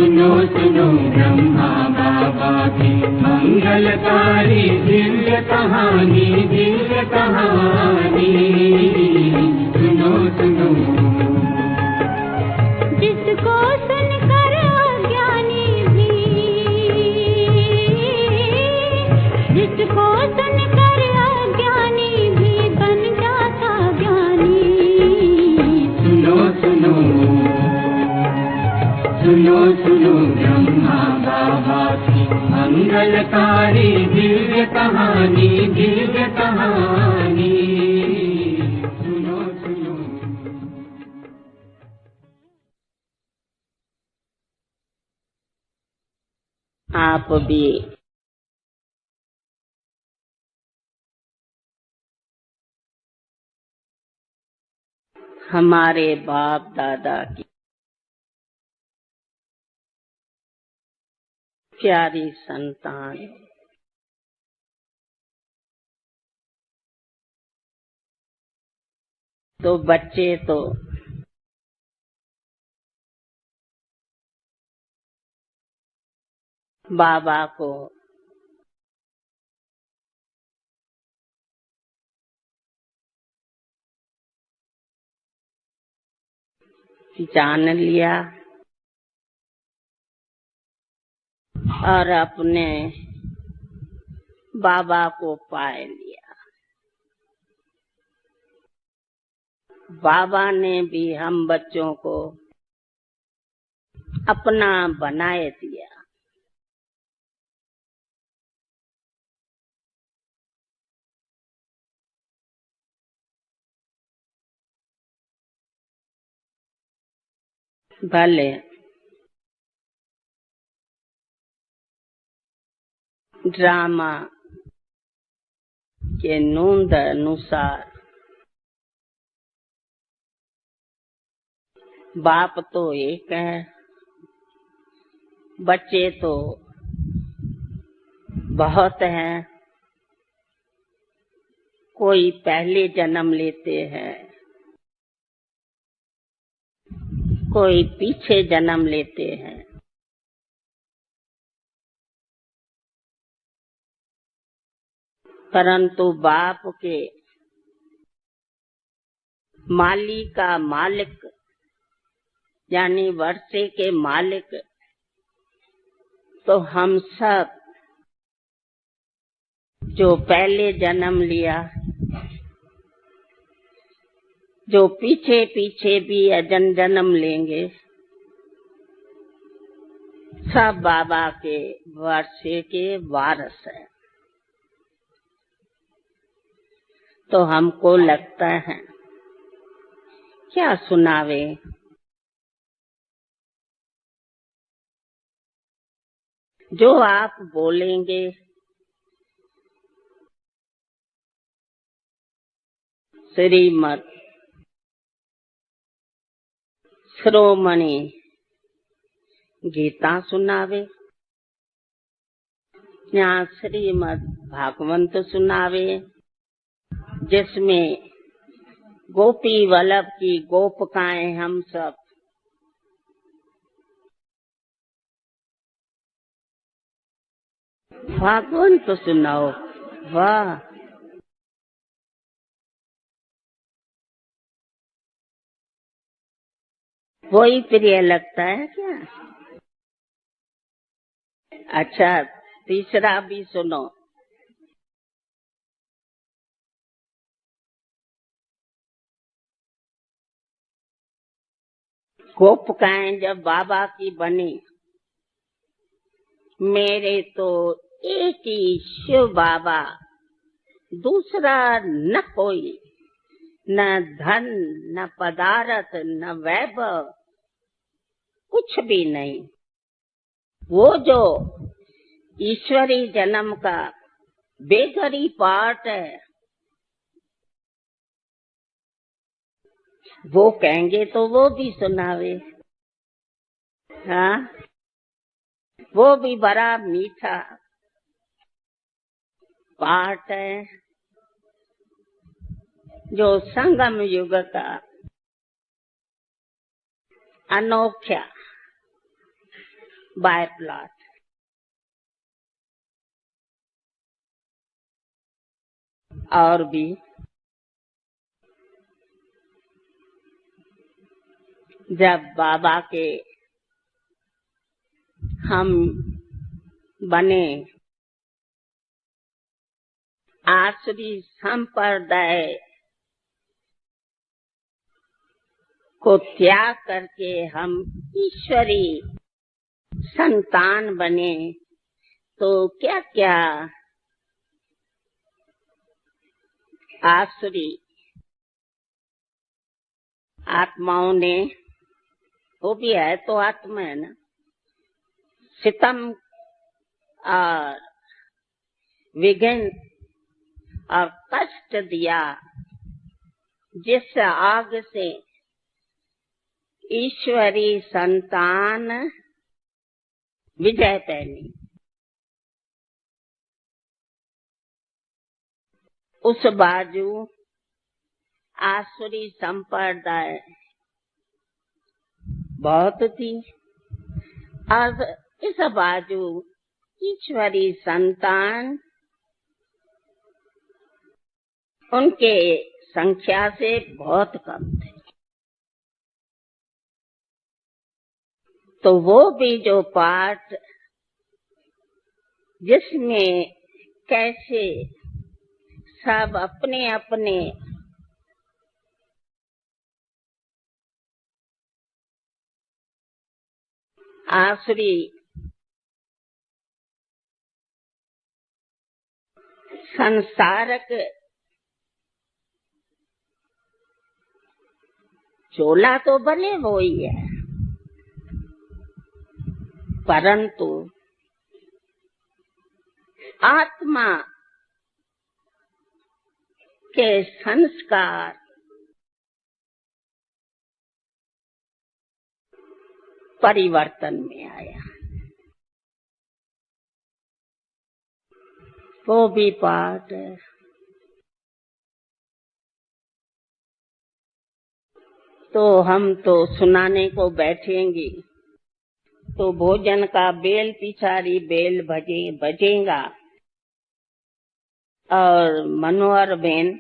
सुनो सुनो ब्रह्मा बाबा की मंगलकारी दिव्य कहानी, दिव्य कहानी। सुनो सुनो। जिसको सुनकर अज्ञानी भी, जिसको सुनकर अज्ञानी भी बन जाता ज्ञानी। सुनो सुनो। सुनो सुनो ब्रह्मा बाबा की मंगलकारी दिव्य कहानी, दिव्य कहानी। सुनो सुनो। आप भी हमारे बाप दादा की प्यारी संतान, तो बच्चे तो बाबा को जान लिया और अपने बाबा को पाए लिया। बाबा ने भी हम बच्चों को अपना बनाए दिया। भले ड्रामा के नूंद अनुसार बाप तो एक है, बच्चे तो बहुत हैं। कोई पहले जन्म लेते हैं, कोई पीछे जन्म लेते हैं। परंतु बाप के माली का मालिक यानी वर्षे के मालिक तो हम सब जो पहले जन्म लिया, जो पीछे पीछे भी अजन जन्म लेंगे, सब बाबा के वर्षे के वारस हैं। तो हमको लगता है क्या सुनावे, जो आप बोलेंगे श्रीमद् श्रोमणी गीता सुनावे या श्रीमद् भागवत सुनावे, जिसमें गोपी वल्लभ की गोपिकाएं हम सब भागवत तो सुनाओ। वाह, वही प्रिय लगता है क्या? अच्छा, तीसरा भी सुनो। गोपिकाएं जब बाबा की बनी, मेरे तो एक ही शिव बाबा, दूसरा न कोई, न धन न पदार्थ न वैभव, कुछ भी नहीं। वो जो ईश्वरी जन्म का बेघरी पाठ है, वो कहेंगे तो वो भी सुनावे। हाँ, वो भी बड़ा मीठा पाठ है, जो संगम युग का अनोखा बाय प्लॉट। और भी जब बाबा के हम बने, आसुरी संप्रदाय को त्याग करके हम ईश्वरी संतान बने, तो क्या क्या आसुरी आत्माओं ने, वो भी है तो आत्मा है ना, सितम और विघ्न और कष्ट दिया, जिस आग से ईश्वरी संतान विजय पैनी, उस बाजू आसुरी संप्रदाय बहुत थी और इस बाजू ईश्वरी संतान उनके संख्या से बहुत कम थे। तो वो भी जो पाठ जिसमें कैसे सब अपने अपने आसुरी संसारक चोला तो भले वो ही है, परंतु आत्मा के संस्कार परिवर्तन में आया। वो भी पाठ है। तो हम तो सुनाने को बैठेंगे तो भोजन का बेल पिछाड़ी बेल बजेगा और मनोहर बहन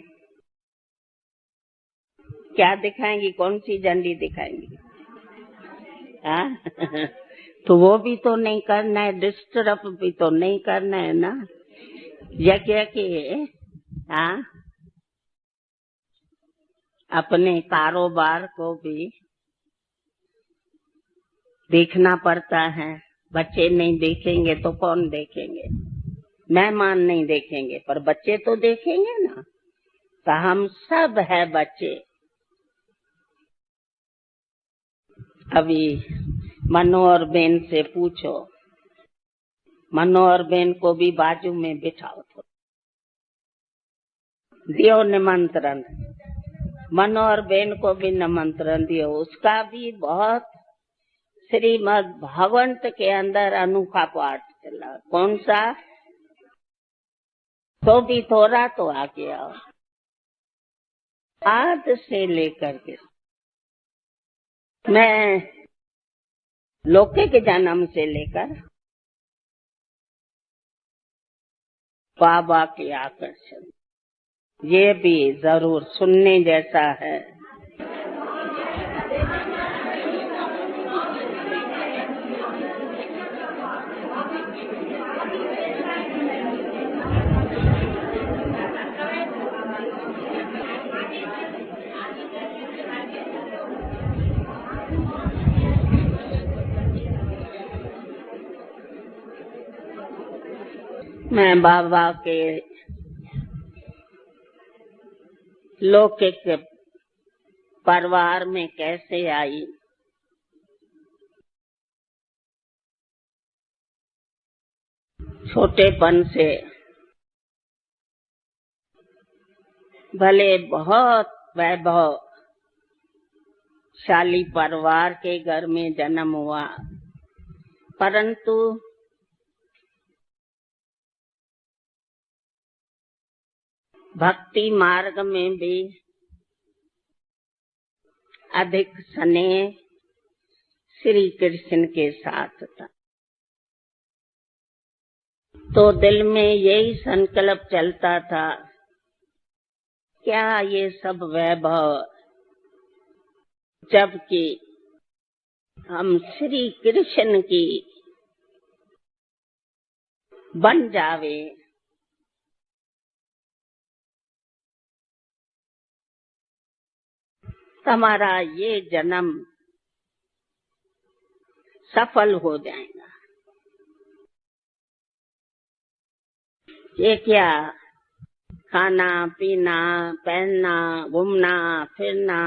क्या दिखाएंगी, कौन सी झंडी दिखाएंगी? तो वो भी तो नहीं करना है, डिस्टर्ब भी तो नहीं करना है ना, यज्ञ के अपने कारोबार को भी देखना पड़ता है। बच्चे नहीं देखेंगे तो कौन देखेंगे? मेहमान नहीं देखेंगे पर बच्चे तो देखेंगे ना। तो हम सब है बच्चे। अभी मनोहर बेन से पूछो, मनोहर बेन को भी बाजू में बिठाओ, तो दियो निमंत्रण, मनोहर बेन को भी निमंत्रण दियो। उसका भी बहुत श्रीमद् भागवत के अंदर अनोखा पाठ चला। कौन सा? तो भी थोड़ा तो आगे आओ। आज से लेकर के मैं लौकिक जन्म से लेकर बाबा के आकर्षण, ये भी जरूर सुनने जैसा है। मैं बाबा के लौकिक परिवार में कैसे आई, छोटेपन से भले बहुत वैभवशाली परिवार के घर में जन्म हुआ, परंतु भक्ति मार्ग में भी अधिक स्नेह श्री कृष्ण के साथ था। तो दिल में यही संकल्प चलता था, क्या ये सब वैभव, जबकि हम श्री कृष्ण की बन जावे। हमारा ये जन्म सफल हो जाएगा। ये क्या खाना पीना पहनना घूमना फिरना,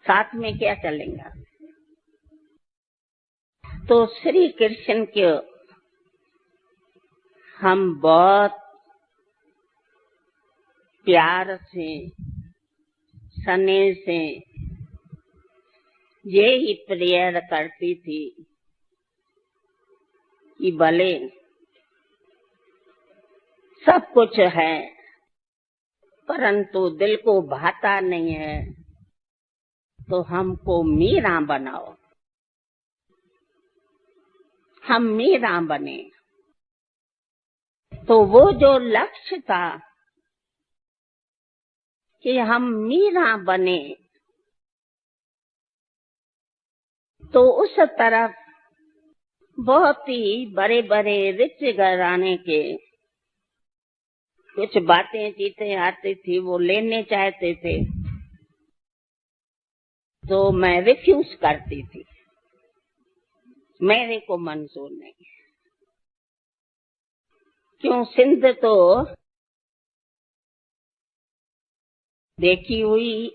साथ में क्या चलेगा? तो श्री कृष्ण के हम बहुत प्यार से स्नेह से ये ही प्रेयर करती थी कि भले सब कुछ है परंतु दिल को भाता नहीं है, तो हमको मीरा बनाओ, हम मीरा बने। तो वो जो लक्ष्य था कि हम मीरा बने, तो उस तरफ बहुत ही बड़े बड़े रिच घराने के कुछ बातें चीतें आती थी, वो लेने चाहते थे तो मैं रिफ्यूज करती थी, मेरे को मंजूर नहीं। क्यों, सिंध तो देखी हुई,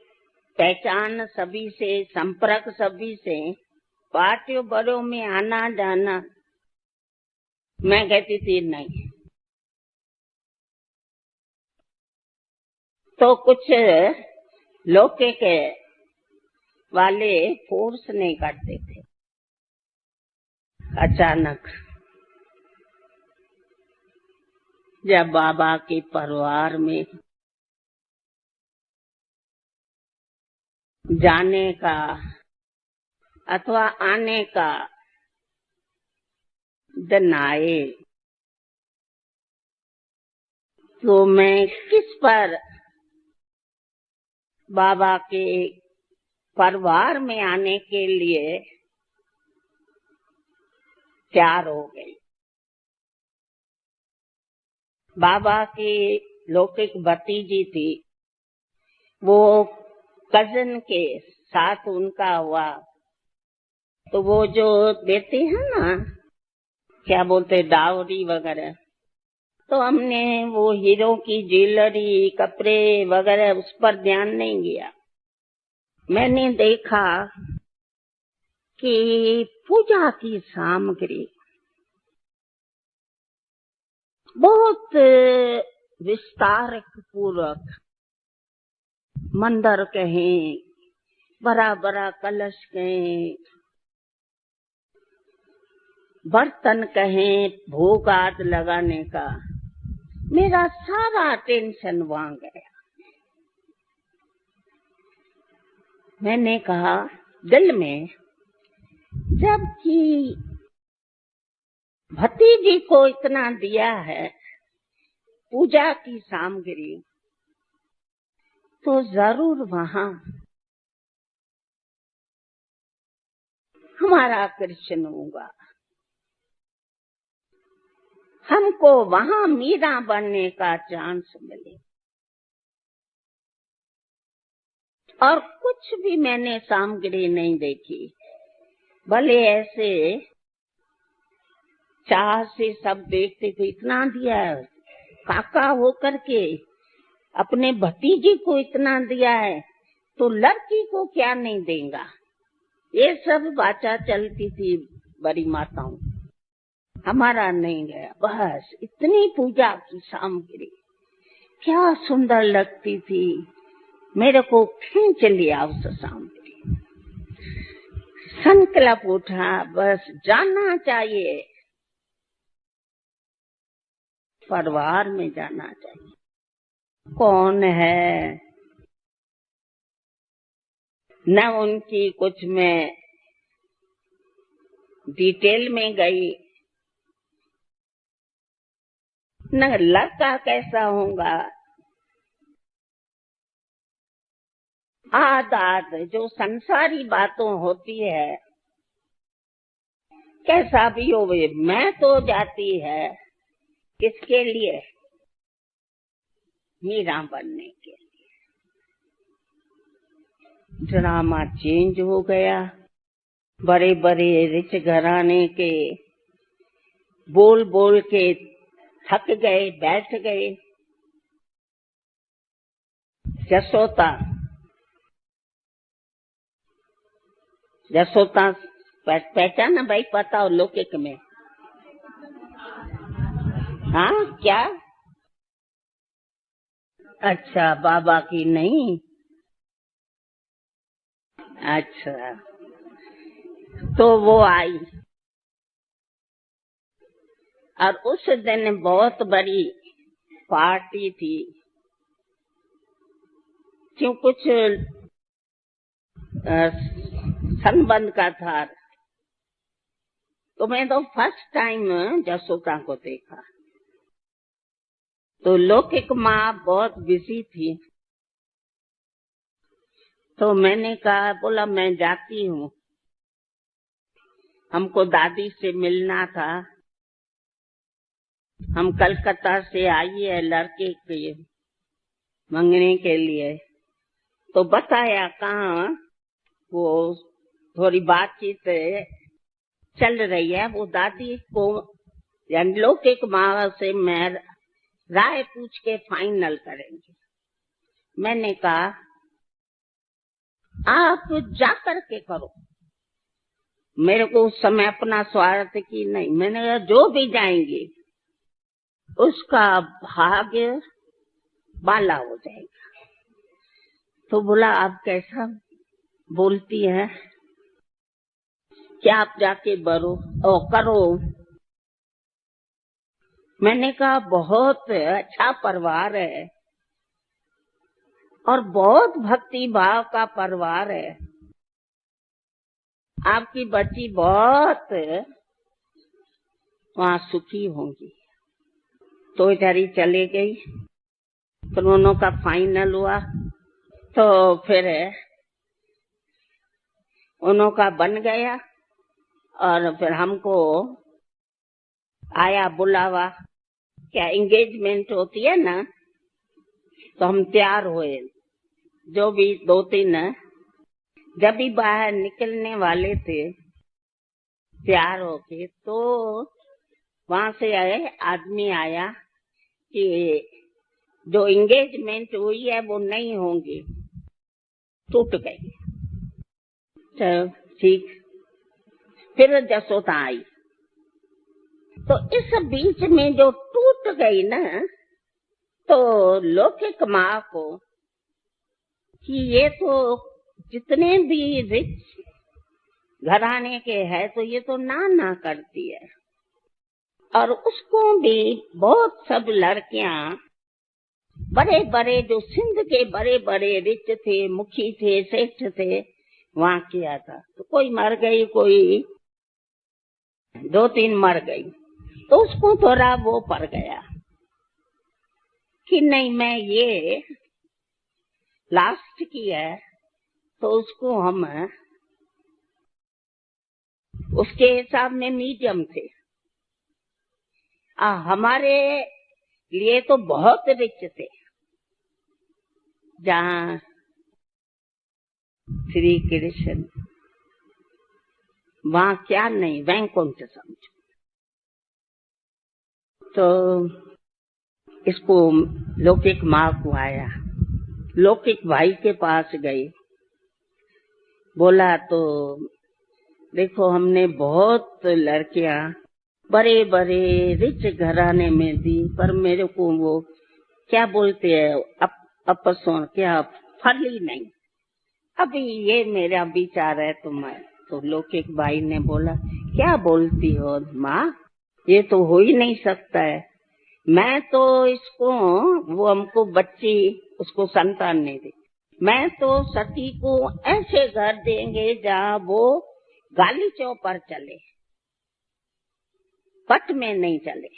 पहचान सभी से, संपर्क सभी से, पार्टियों बड़ों में आना जाना। मैं कहती थी नहीं। तो कुछ लोके के वाले फोर्स नहीं करते थे। अचानक जब बाबा के परिवार में जाने का अथवा आने का दिन आए, तो मैं किस पर बाबा के परिवार में आने के लिए तैयार हो गई। बाबा की लौकिक भतीजी थी, वो कजन के साथ उनका हुआ, तो वो जो देते हैं ना, क्या बोलते, डावरी वगैरह, तो हमने वो हीरो की ज्वेलरी कपड़े वगैरह उस पर ध्यान नहीं दिया। मैंने देखा कि पूजा की सामग्री बहुत विस्तार पूर्वक, मंदिर कहें, बड़ा बड़ा कलश कहें, बर्तन कहें, भोग आदि लगाने का, मेरा सारा टेंशन वहां गया। मैंने कहा दिल में, जबकि भतीजी को इतना दिया है पूजा की सामग्री, तो जरूर वहां हमारा कृष्ण होगा, हमको वहां मीरा बनने का चांस मिले। और कुछ भी मैंने सामग्री नहीं देखी, भले ऐसे चाह से सब देखते थे, इतना दिया है, काका होकर के अपने भतीजी को इतना दिया है, तो लड़की को क्या नहीं देगा, ये सब बातें चलती थी बड़ी माताओं। हमारा नहीं गया, बस इतनी पूजा की सामग्री क्या सुंदर लगती थी, मेरे को खींच लिया उस सामग्री। संकल्प उठा, बस जाना चाहिए, परिवार में जाना चाहिए। कौन है, न उनकी कुछ मैं डिटेल में गई, न लड़का कैसा होगा। आद जो संसारी बातों होती है, कैसा भी हो, मैं तो जाती है किसके लिए? मीरा बनने के लिए। ड्रामा चेंज हो गया। बड़े बड़े रिच घराने के बोल बोल के थक गए, बैठ गए। जसोता पहचाना भाई? पता हो लौकिक में? हाँ क्या? अच्छा, बाबा की नहीं। अच्छा, तो वो आई और उस दिन बहुत बड़ी पार्टी थी। क्यों कुछ संबंध का था। तो मैं तो फर्स्ट टाइम जसोता को देखा। तो लौकिक माँ बहुत बिजी थी। तो मैंने कहा, बोला मैं जाती हूँ, हमको दादी से मिलना था। हम कलकत्ता से आई है लड़के के मंगने के लिए। तो बताया कहाँ, वो थोड़ी बातचीत चल रही है। वो दादी को यानी लौकिक माँ से मैं राय पूछ के फाइनल करेंगे। मैंने कहा आप जाकर के करो, मेरे को उस समय अपना स्वार्थ की नहीं। मैंने कहा जो भी जाएंगे उसका भाग्य बाला हो जाएगा। तो बोला आप कैसा बोलती है, क्या आप जाके करो। मैंने कहा बहुत अच्छा परिवार है और बहुत भक्ति भाव का परिवार है, आपकी बच्ची बहुत वहाँ सुखी होंगी। तो इधर ही चले गई। तो दोनों का फाइनल हुआ। तो फिर उन्हों का बन गया और फिर हमको आया बुलावा। क्या एंगेजमेंट होती है ना, तो हम तैयार हुए। जो भी 2-3 जब भी बाहर निकलने वाले थे तैयार होके, तो वहां से आदमी आया कि जो एंगेजमेंट हुई है वो नहीं होंगी, टूट गई। चलो ठीक। फिर जसोता आई। तो इस बीच में जो टूट गई ना, तो लौकिक माँ को कि ये तो जितने भी रिच घराने के है तो ये तो ना करती है। और उसको भी बहुत सब लड़कियां बड़े बड़े जो सिंध के बड़े बड़े रिच थे, मुखी थे, सेठ थे, वहां किया था। तो कोई मर गई, कोई 2-3 मर गई। तो उसको थोड़ा वो पड़ गया कि नहीं मैं ये लास्ट की है, तो उसको हम उसके हिसाब में मीडियम थे। हमारे लिए तो बहुत रिच थे। जहाँ श्री कृष्ण, वहाँ क्या नहीं, वैकुंठ समझो। तो इसको लौकिक माँ को आया, लौकिक भाई के पास गई। बोला तो देखो हमने बहुत लड़कियां बड़े बड़े रिच घराने में दी, पर मेरे को वो क्या बोलते हैं अपसों, क्या फली नहीं। अभी ये मेरा विचार है। तो लौकिक भाई ने बोला क्या बोलती हो माँ, ये तो हो ही नहीं सकता है। मैं तो इसको, वो हमको बच्ची उसको संतान नहीं दी, मैं तो सती को ऐसे घर देंगे जहाँ वो गालीचों पर चले, पट में नहीं चले।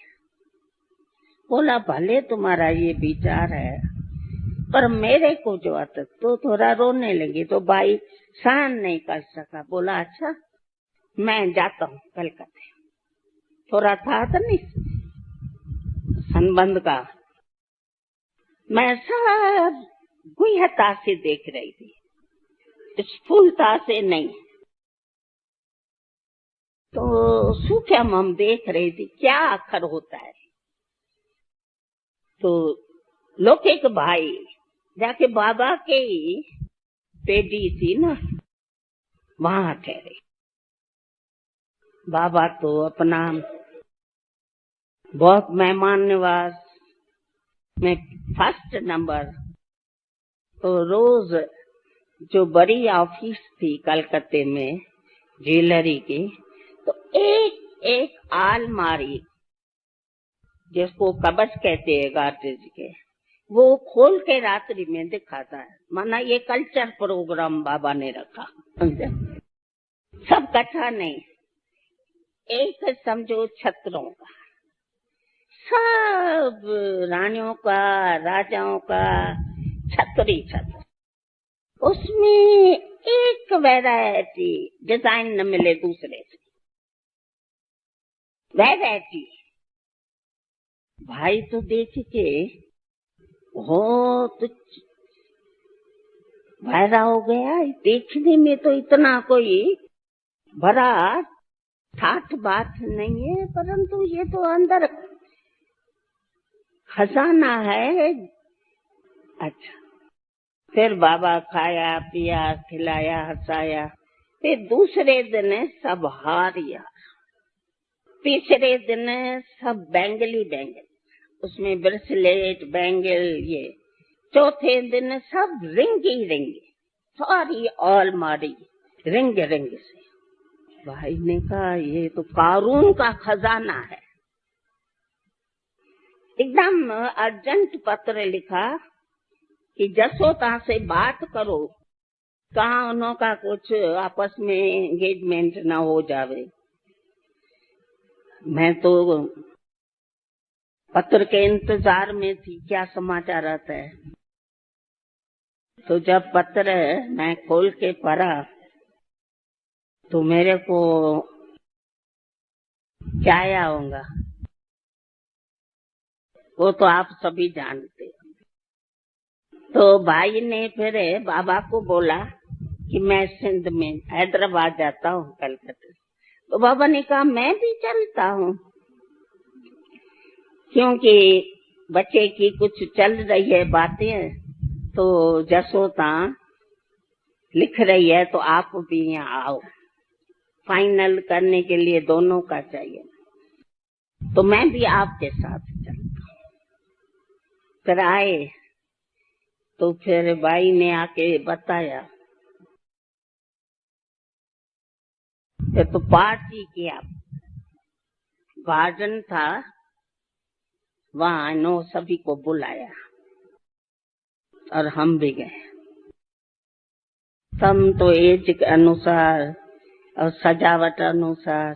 बोला भले तुम्हारा ये विचार है, पर मेरे को जो आता तो थोड़ा रोने लगी, तो भाई सहन नहीं कर सका। बोला अच्छा मैं जाता हूँ कलकत्ते। थोड़ा था तो नहीं संबंध का, मैं सब गुह्यता से देख रही थी, स्थूलता से नहीं। तो सूक्ष्म हम देख रही थी क्या अखर होता है। तो लौकिक भाई जाके बाबा के ही पेटी थी ना, वहां ठहरे। बाबा तो अपना बहुत मेहमान नवाज में फर्स्ट नंबर। तो रोज जो बड़ी ऑफिस थी कलकत्ते में ज्वेलरी की, तो एक एक आलमारी जिसको कबच कहते हैं गार्डेज के, वो खोल के रात्रि में दिखाता है। माना ये कल्चर प्रोग्राम बाबा ने रखा, सब कथा नहीं, एक समझो छत्रों का, सब रानियों का राजाओं का छत्री छत्र। उसमें एक वैरायटी डिजाइन न मिले दूसरे से, वैरायटी। भाई तो देख के बहुत भरा हो गया। देखने में तो इतना कोई भरा ठाठ बात नहीं है, परंतु ये तो अंदर खजाना है। अच्छा, फिर बाबा खाया पिया खिलाया हंसाया। फिर दूसरे दिन सब हारिया, तीसरे दिन सब बैंगली बैंगल, उसमें ब्रेसलेट बैंगल ये। चौथे दिन सब रिंगी रिंगी, सारी अलमारी रिंग रिंग से। भाई ने कहा ये तो कारून का खजाना है। एकदम अर्जेंट पत्र लिखा कि जसोदा से बात करो, कहा उनका कुछ आपस में एंगेजमेंट ना हो जावे। मैं तो पत्र के इंतजार में थी क्या समाचार आता है। तो जब पत्र मैं खोल के पढ़ा तो मेरे को क्या आया होगा वो तो आप सभी जानते हैं। तो भाई ने फिर बाबा को बोला कि मैं सिंध में हैदराबाद जाता हूँ कलकत्ते। तो बाबा ने कहा मैं भी चलता हूँ, क्योंकि बच्चे की कुछ चल रही है बातें, तो जसोदा लिख रही है, तो आप भी यहाँ आओ, फाइनल करने के लिए दोनों का चाहिए। तो मैं भी आपके साथ चलता हूँ। फिर आए तो फिर भाई ने आके बताया, फिर तो पार्टी किया, गार्डन था वहां, नो सभी को बुलाया और हम भी गए। हम तो एज के अनुसार और सजावट अनुसार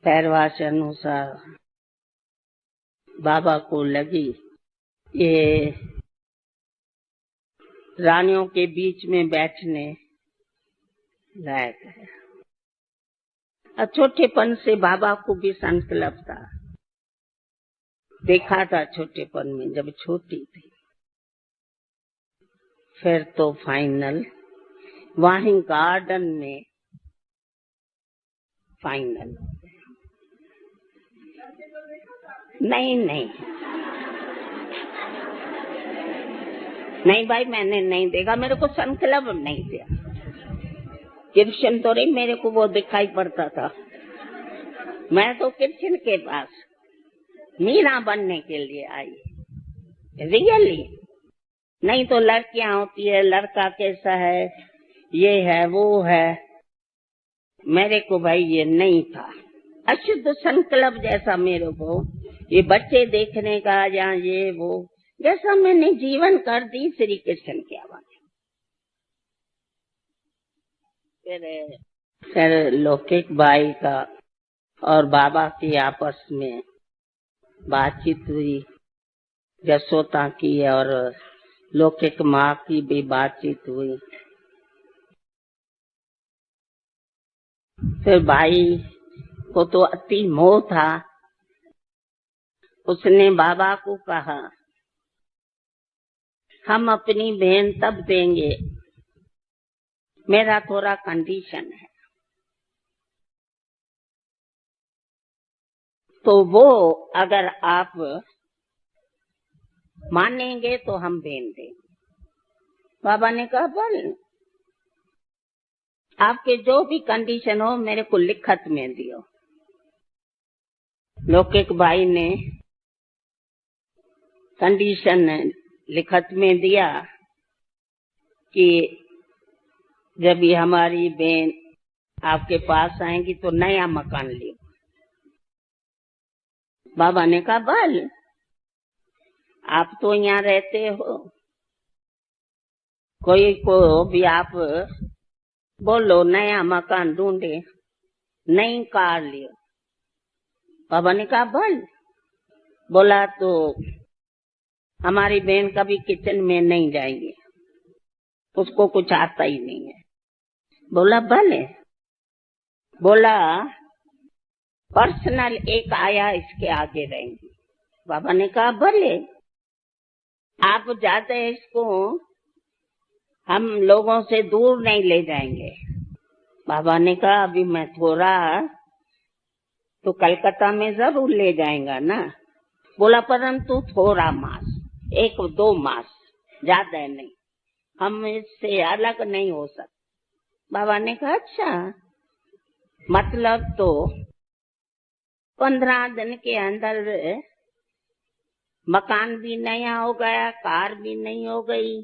पहरवाश अनुसार बाबा को लगी ये रानियों के बीच में बैठने लायक है। और छोटेपन से बाबा को भी संकल्प था, देखा था छोटेपन में जब छोटी थी। फिर तो फाइनल वहीं गार्डन में फाइनल। नहीं नहीं नहीं भाई, मैंने नहीं देखा, मेरे को संकल्प नहीं दिया। कृष्ण तो नहीं, मेरे को वो दिखाई पड़ता था। मैं तो कृष्ण के पास मीरा बनने के लिए आई, रियली। नहीं तो लड़कियां होती है, लड़का कैसा है, ये है वो है। मेरे को भाई ये नहीं था, अशुद्ध संकल्प जैसा मेरे को ये बच्चे देखने का या ये वो, जैसा मैंने जीवन कर दी श्री कृष्ण के आवाज। फिर लौकिक भाई का और बाबा की आपस में बातचीत हुई, यशोदा की और लौकिक माँ की भी बातचीत हुई। फिर भाई को तो अति मोह था, उसने बाबा को कहा हम अपनी बहन तब देंगे, मेरा थोड़ा कंडीशन है। तो वो अगर आप मानेंगे तो हम बहन देंगे। बाबा ने कहा बोल, आपके जो भी कंडीशन हो मेरे को लिखत में दियो। लौकिक भाई ने कंडीशन लिखत में दिया कि जब ये हमारी बहन आपके पास आएंगी तो नया मकान लियो। बाबा ने कहा बोल, आप तो यहाँ रहते हो, कोई को भी आप बोलो नया मकान ढूंढे, नई कार लियो। बाबा ने कहा बोल, बोला तो हमारी बहन कभी किचन में नहीं जाएगी, उसको कुछ आता ही नहीं है। बोला भले, बोला पर्सनल एक आया इसके आगे रहेंगी। बाबा ने कहा भले, आप ज्यादा इसको हम लोगों से दूर नहीं ले जाएंगे। बाबा ने कहा अभी मैं थोड़ा तो कलकत्ता में जरूर ले जाएगा ना। बोला परंतु थोड़ा मास, 1-2 मास, ज्यादा नहीं, हम इससे अलग नहीं हो सकते। बाबा ने कहा अच्छा, मतलब तो 15 दिन के अंदर मकान भी नया हो गया, कार भी नहीं हो गई,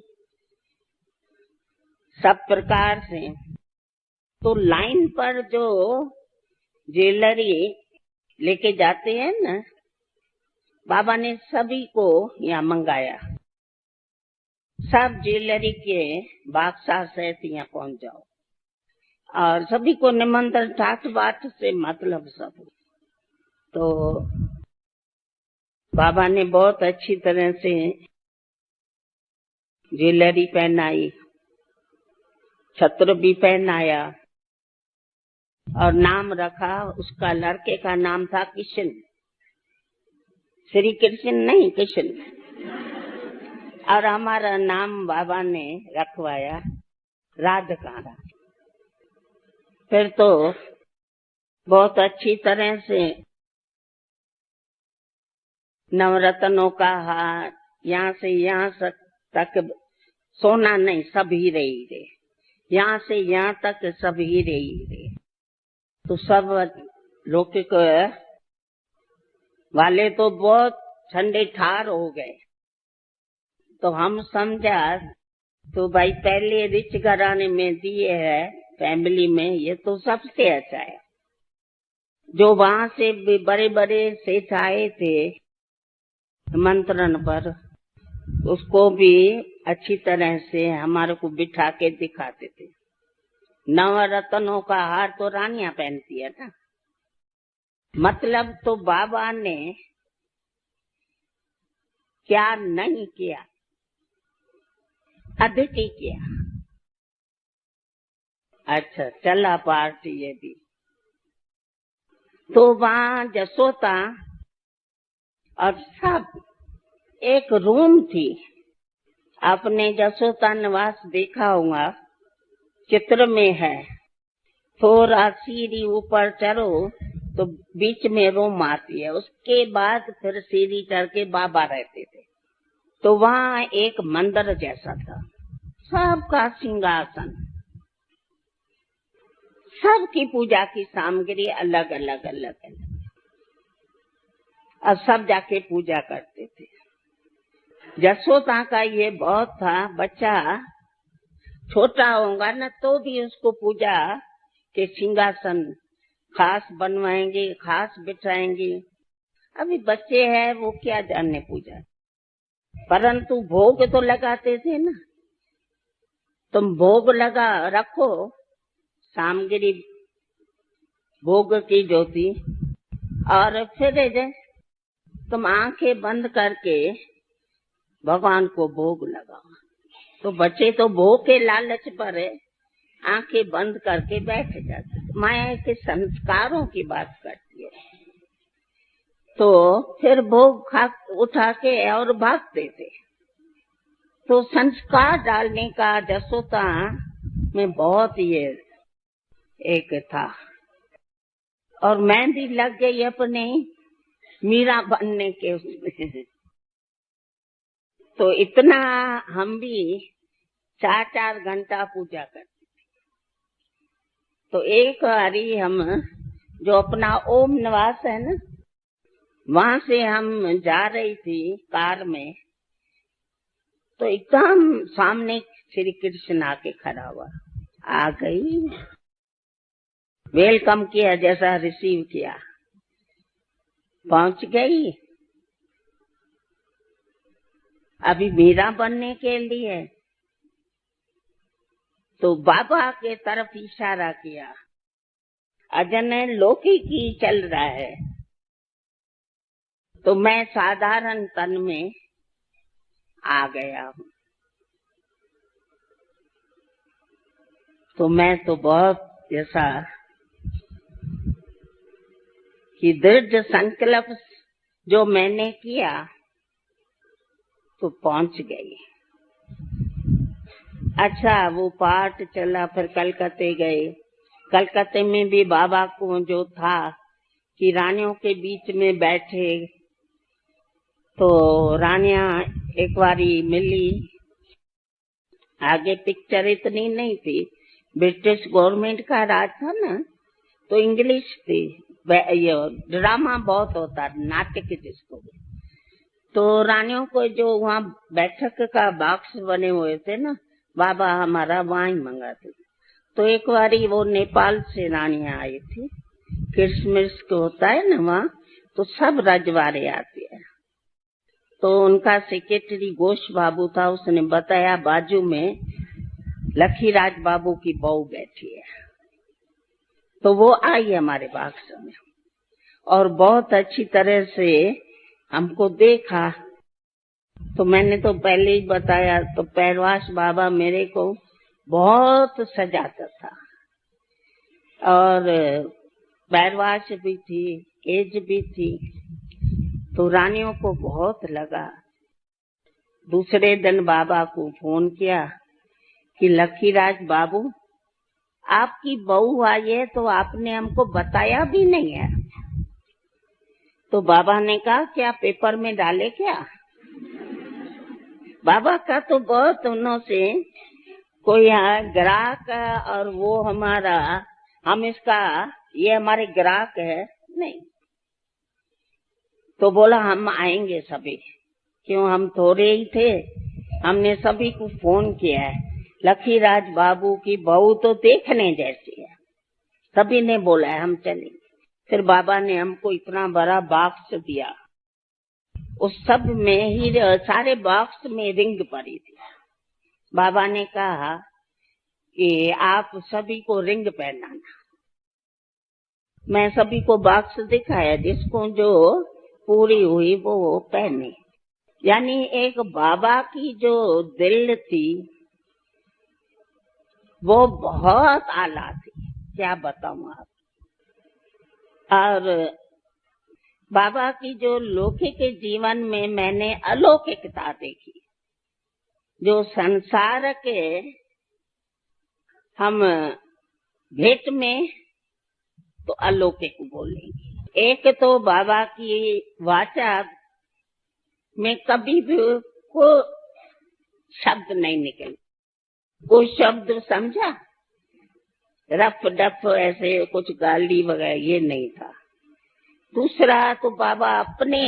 सब प्रकार से। तो लाइन पर जो ज्वेलरी लेके जाते हैं ना, बाबा ने सभी को यहाँ मंगाया, सब ज्वेलरी के बादशाह से यहाँ पहुंच जाओ, और सभी को निमंत्रण ठाट बाट से मतलब सब। तो बाबा ने बहुत अच्छी तरह से ज्वेलरी पहनाई, छत्र भी पहनाया और नाम रखा। उसका लड़के का नाम था किशन, श्री कृष्ण नहीं, किशन। और हमारा नाम बाबा ने रखवाया राजकारा। फिर तो बहुत अच्छी तरह से नवरत्नों का हार, यहाँ से यहाँ तक सोना नहीं, सब हीरे हीरे, यहाँ से यहाँ तक सब हीरे हीरे। तो सब लौकिक वाले तो बहुत ठंडे ठार हो गए। तो हम समझा तो भाई पहले रिच घराने में दिए है, फैमिली में, ये तो सबसे अच्छा है। जो वहां से भी बड़े बड़े सेठ आए थे निमंत्रण पर, उसको भी अच्छी तरह से हमारे को बिठा के दिखाते थे। नवरत्नों का हार तो रानियां पहनती है ना। मतलब तो बाबा ने क्या नहीं किया, अधिक ही किया। अच्छा चला पार्ट ये भी। तो वहाँ जसोदा और सब एक रूम थी। आपने जसोदा निवास देखा होगा, चित्र में है। थोड़ा सीढ़ी ऊपर चढ़ो तो बीच में रूम आती है, उसके बाद फिर सीढ़ी चढ़ के बाबा रहते थे। तो वहाँ एक मंदिर जैसा था, सबका सिंहासन, सबकी पूजा की सामग्री अलग अलग अलग अलग, और सब जाके पूजा करते थे। जसोदा का ये बहुत था, बच्चा छोटा होगा ना तो भी उसको पूजा के सिंहासन खास बनवाएंगे, खास बिठाएंगे। अभी बच्चे हैं वो क्या जाने पूजा, परंतु भोग तो लगाते थे ना। तुम भोग लगा रखो, सामग्री भोग की जो थी, और फिर तुम आंखें बंद करके भगवान को भोग लगाओ। तो बच्चे तो भोग के लालच पर आंखें बंद करके बैठ जाते। माया के संस्कारों की बात करती है। तो फिर भोग खा उठा के और भागते थे। तो संस्कार डालने का जसोता में बहुत ये एक था। और मैं भी लग गई अपने मीरा बनने के उसमें। तो इतना हम भी 4-4 घंटा पूजा करते थे। तो एक बारी हम जो अपना ओम निवास है ना, वहां से हम जा रही थी कार में, तो एकदम सामने श्री कृष्ण आके खड़ा हुआ। आ गई, वेलकम किया, जैसा रिसीव किया, पहुंच गई। अभी मीरा बनने के लिए तो बाबा के तरफ इशारा किया। अजन लौकिकी चल रहा है, तो मैं साधारण तन में आ गया हूँ। तो मैं तो बहुत जैसा कि दृढ़ संकल्प जो मैंने किया तो पहुंच गई। अच्छा, वो पाठ चला, फिर कलकत्ते गए। कलकत्ते में भी बाबा को जो था कि रानियों के बीच में बैठे, तो रानियां एक बारी मिली। आगे पिक्चर इतनी नहीं थी, ब्रिटिश गवर्नमेंट का राज था ना, तो इंग्लिश थी। ड्रामा बहुत होता, नाटक जिसको। तो रानियों को जो वहाँ बैठक का बॉक्स बने हुए थे ना, बाबा हमारा वहाँ ही मंगाते। तो एक बारी वो नेपाल से रानियां आई थी, क्रिसमस को होता है ना वहाँ, तो सब रजवाड़े आते हैं। तो उनका सेक्रेटरी घोष बाबू था, उसने बताया बाजू में लखीराज बाबू की बहू बैठी है। तो वो आई हमारे बॉक्स में और बहुत अच्छी तरह से हमको देखा। तो मैंने तो पहले ही बताया, तो पैरवास बाबा मेरे को बहुत सजाता था और पैरवास भी थी, एज भी थी। तो रानियों को बहुत लगा। दूसरे दिन बाबा को फोन किया कि लखीराज बाबू, आपकी बहू आई है, तो आपने हमको बताया भी नहीं है। तो बाबा ने कहा क्या पेपर में डाले क्या? बाबा का तो बहुत उन्हों से कोई ग्राहक और वो हमारा, हम इसका, ये हमारे ग्राहक है नहीं। तो बोला हम आएंगे सभी, क्यों हम थोड़े ही थे। हमने सभी को फोन किया है, लखीराज बाबू की बहू तो देखने जैसी है। सभी ने बोला है हम चलेंगे। फिर बाबा ने हमको इतना बड़ा बॉक्स दिया, उस सब में ही सारे बॉक्स में रिंग पड़ी थी। बाबा ने कहा कि आप सभी को रिंग पहनाना। मैं सभी को बॉक्स दिखाया, जिसको जो पूरी हुई वो पहने। यानी एक बाबा की जो दिल थी वो बहुत आला थी, क्या बताऊं आप। और बाबा की जो लौकिक जीवन में मैंने अलौकिकता देखी, जो संसार के हम भेंट में तो अलौकिक बोलेंगे। एक तो बाबा की वाचा में कभी भी कोई शब्द नहीं निकले, कोई शब्द समझा, रफ डफ ऐसे कुछ गाली वगैरह ये नहीं था। दूसरा तो बाबा अपने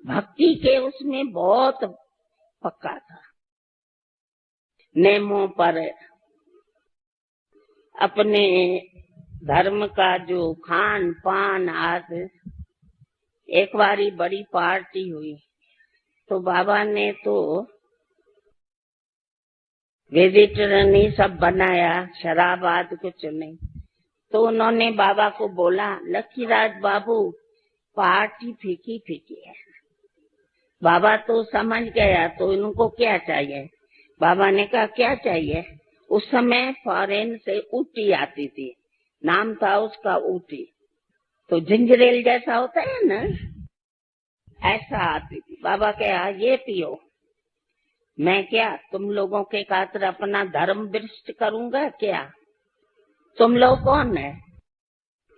भक्ति के उसमें बहुत पक्का था, नियमों पर, अपने धर्म का जो खान पान आदि। एक बारी बड़ी पार्टी हुई तो बाबा ने तो वेजिटेरियन सब बनाया, शराब आदि कुछ नहीं। तो उन्होंने बाबा को बोला, लखीराज बाबू पार्टी फीकी फीकी है। बाबा तो समझ गया, तो इनको क्या चाहिए? बाबा ने कहा क्या चाहिए? उस समय फॉरेन से ऊटी आती थी, नाम था उसका ऊटी, तो जिंजरेल जैसा होता है ना, ऐसा आती थी। बाबा कहा ये पियो। मैं क्या तुम लोगों के खातिर अपना धर्म भ्रष्ट करूंगा क्या? तुम लोग कौन है?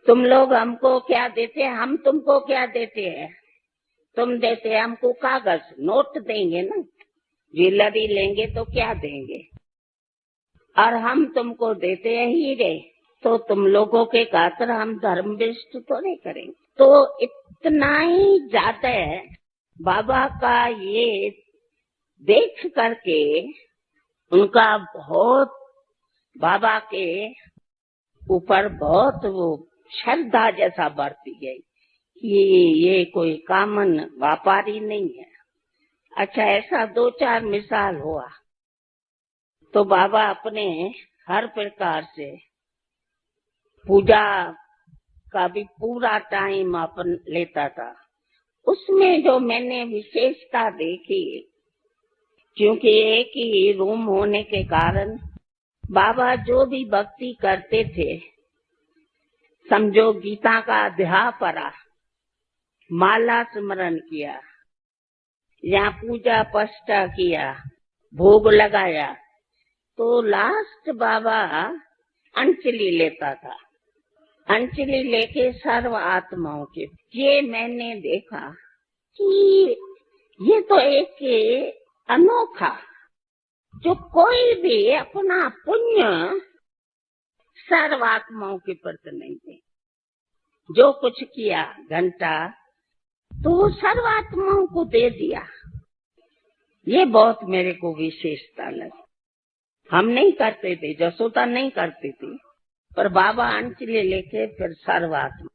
तुम लोग हमको क्या देते हैं, हम तुमको क्या देते हैं? तुम देते हैं हमको कागज, नोट देंगे ना, ज्वेलरी लेंगे तो क्या देंगे, और हम तुमको देते हैं हीरे, तो तुम लोगों के खातिर हम धर्म भ्रष्ट तो नहीं करेंगे। तो इतना ही ज्यादा है बाबा का ये देख करके उनका बहुत, बाबा के ऊपर बहुत वो श्रद्धा जैसा बढ़ती गई कि ये कोई कामन व्यापारी नहीं है। अच्छा, ऐसा 2-4 मिसाल हुआ। तो बाबा अपने हर प्रकार से पूजा का भी पूरा टाइम अपन लेता था। उसमें जो मैंने विशेषता देखी, क्योंकि एक ही रूम होने के कारण बाबा जो भी भक्ति करते थे, समझो गीता का अध्याय पढ़ा, माला स्मरण किया या पूजा पष्टा किया, भोग लगाया, तो लास्ट बाबा अंजलि लेता था। अंजलि लेके सर्व आत्माओं के, ये मैंने देखा कि ये तो एक अनोखा, जो कोई भी अपना पुण्य सर्व आत्माओं के प्रति नहीं दे। जो कुछ किया घंटा तो सर्व आत्माओं को दे दिया। ये बहुत मेरे को विशेषता लगी। हम नहीं करते थे, जसोदा नहीं करती थी, पर बाबा अंजलि लेके फिर सर्वात्मा,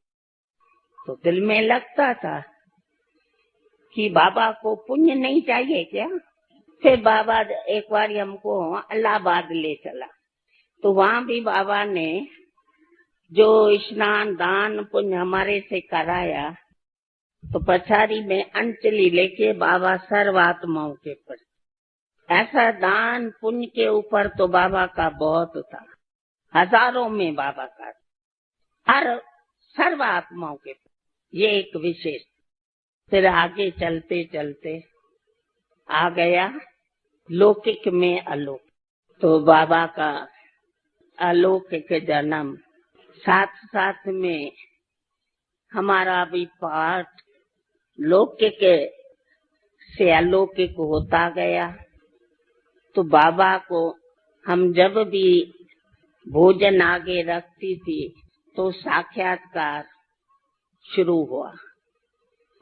तो दिल में लगता था कि बाबा को पुण्य नहीं चाहिए क्या? फिर बाबा एक बार हमको इलाहाबाद ले चला, तो वहाँ भी बाबा ने जो स्नान दान पुण्य हमारे से कराया, तो पछाड़ी में अंजलि लेके बाबा सर्वात्माओं के प्रति, ऐसा दान पुण्य के ऊपर तो बाबा का बहुत था, हजारों में बाबा का, हर सर्वात्माओं के प्रति, ये एक विशेष। फिर आगे चलते चलते आ गया लौकिक में अलौकिक। तो बाबा का अलौकिक जन्म, साथ साथ में हमारा भी पाठ लौकिक से अलौकिक होता गया। तो बाबा को हम जब भी भोजन आगे रखती थी तो साक्षात्कार शुरू हुआ।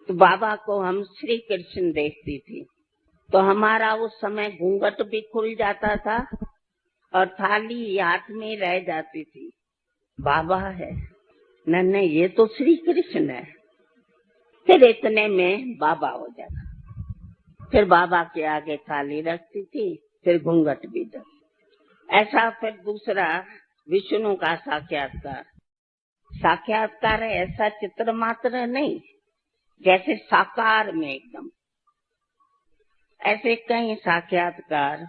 तो बाबा को हम श्री कृष्ण देखती थी, तो हमारा उस समय घूंघट भी खुल जाता था और थाली हाथ में रह जाती थी। बाबा है, नहीं ये तो श्री कृष्ण है। फिर इतने में बाबा हो जाता, फिर बाबा के आगे थाली रखती थी, फिर घूंघट भी दे। ऐसा फिर दूसरा विष्णु का साक्षात्कार। साक्षात्कार ऐसा चित्र मात्र नहीं, जैसे साकार में एकदम, ऐसे कई साक्षात्कार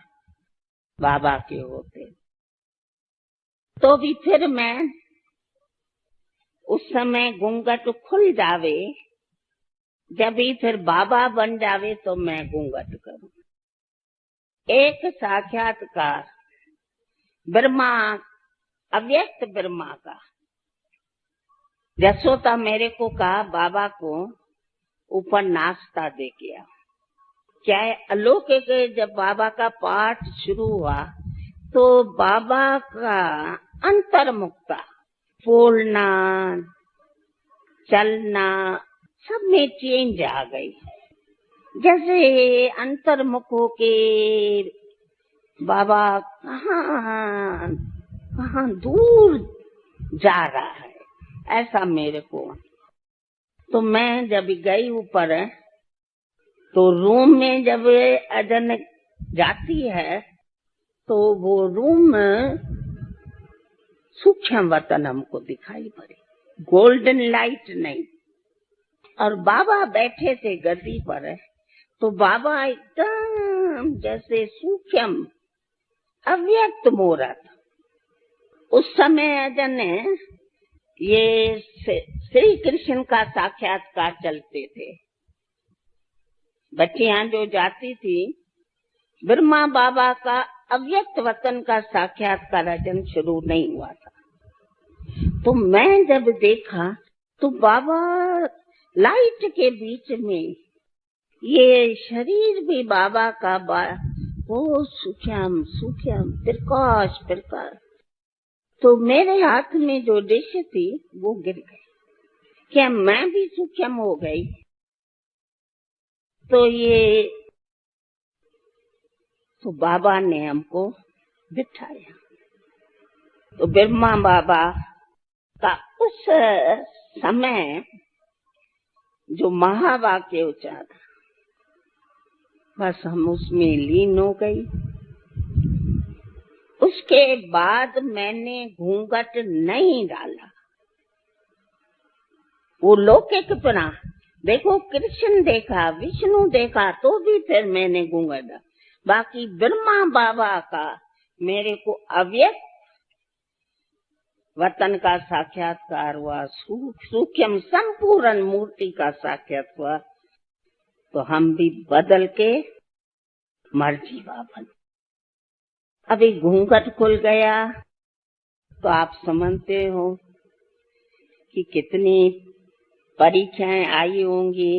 बाबा के होते। तो भी फिर मैं उस समय घूंघट खुल जावे, जब भी फिर बाबा बन जावे तो मैं घूंघट करूं। एक साक्षात्कार ब्रह्मा, अव्यक्त ब्रह्मा का, जसोदा मेरे को कहा बाबा को ऊपर नाश्ता दे गया। क्या है, अलौकिक जब बाबा का पाठ शुरू हुआ तो बाबा का अंतर्मुखता, बोलना चलना सब में चेंज आ गई। जैसे अंतर्मुख होके बाबा कहाँ दूर जा रहा है, ऐसा मेरे को। तो मैं जब गई ऊपर, तो रूम में जब अजन जाती है तो वो रूम सूक्ष्म वतन हमको दिखाई पड़े, गोल्डन लाइट नहीं, और बाबा बैठे थे गद्दी पर, तो बाबा एकदम जैसे सूक्ष्म अव्यक्त हो रहा था। उस समय जने ये श्री कृष्ण का साक्षात्कार चलते थे। बच्चियां जो जाती थी, ब्रह्मा बाबा का अव्यक्त वतन का साक्षात्कार अजन शुरू नहीं हुआ था। तो मैं जब देखा तो बाबा लाइट के बीच में, ये शरीर भी बाबा का वो सूक्ष्म सूक्ष्म प्रकाश प्रकाश। तो मेरे हाथ में जो डिश थी वो गिर गई। क्या मैं भी सूक्ष्म हो गई? तो बाबा ने हमको बिठाया। तो ब्रह्मा बाबा का उस समय जो महावाक्य उच्चारा, बस हम उसमें लीन हो गई। उसके बाद मैंने घूंघट नहीं डाला। वो लौकिक पना, देखो कृष्ण देखा, विष्णु देखा, तो भी फिर मैंने घूंघट डाला। बाकी ब्रह्मा बाबा का मेरे को अव्यक्त वतन का साक्षात्कार हुआ, सूक्ष्म संपूर्ण मूर्ति का साक्षात हुआ। तो हम भी बदल के मर्जीवा बन। अभी घूंघट खुल गया तो आप समझते हो कि कितनी परीक्षाएं आई होंगी।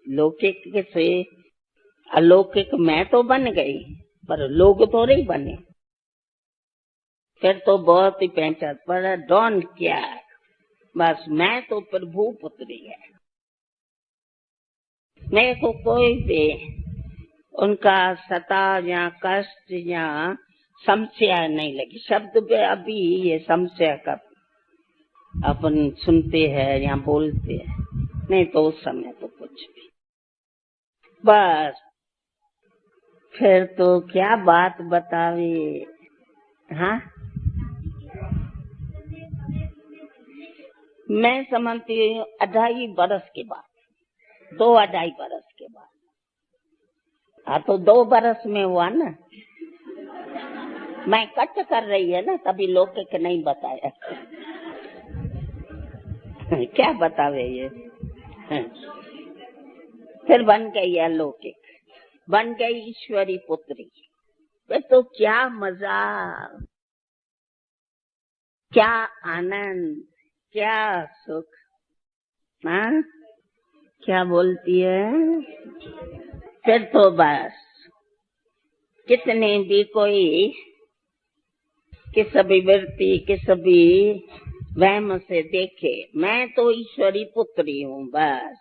लौकिक से अलौकिक मैं तो बन गई, पर लोग तो नहीं बने। फिर तो बहुत ही पहचान पर डॉन क्या है, बस मैं तो प्रभु पुत्री है। मेरे को कोई भी उनका सता या कष्ट या समस्या नहीं लगी। शब्द पे अभी ये समस्या का अपन सुनते हैं या बोलते हैं, नहीं तो उस समय तो कुछ भी। बस फिर तो क्या बात बतावे। हाँ, मैं समझती हूँ 2.5 बरस के बाद, 2-2.5 बरस के बाद। हाँ, तो 2 बरस में हुआ ना। मैं कट कर रही है ना, तभी लौकिक नहीं बताया। क्या बतावे ये। फिर बन गई अलौकिक, बन गई ईश्वरी पुत्री। वे तो क्या मजा, क्या आनंद, क्या सुख। हाँ, क्या बोलती है। फिर तो बस कितने भी कोई किस अभिवृत्ति किस भी वहम से देखे, मैं तो ईश्वरी पुत्री हूँ। बस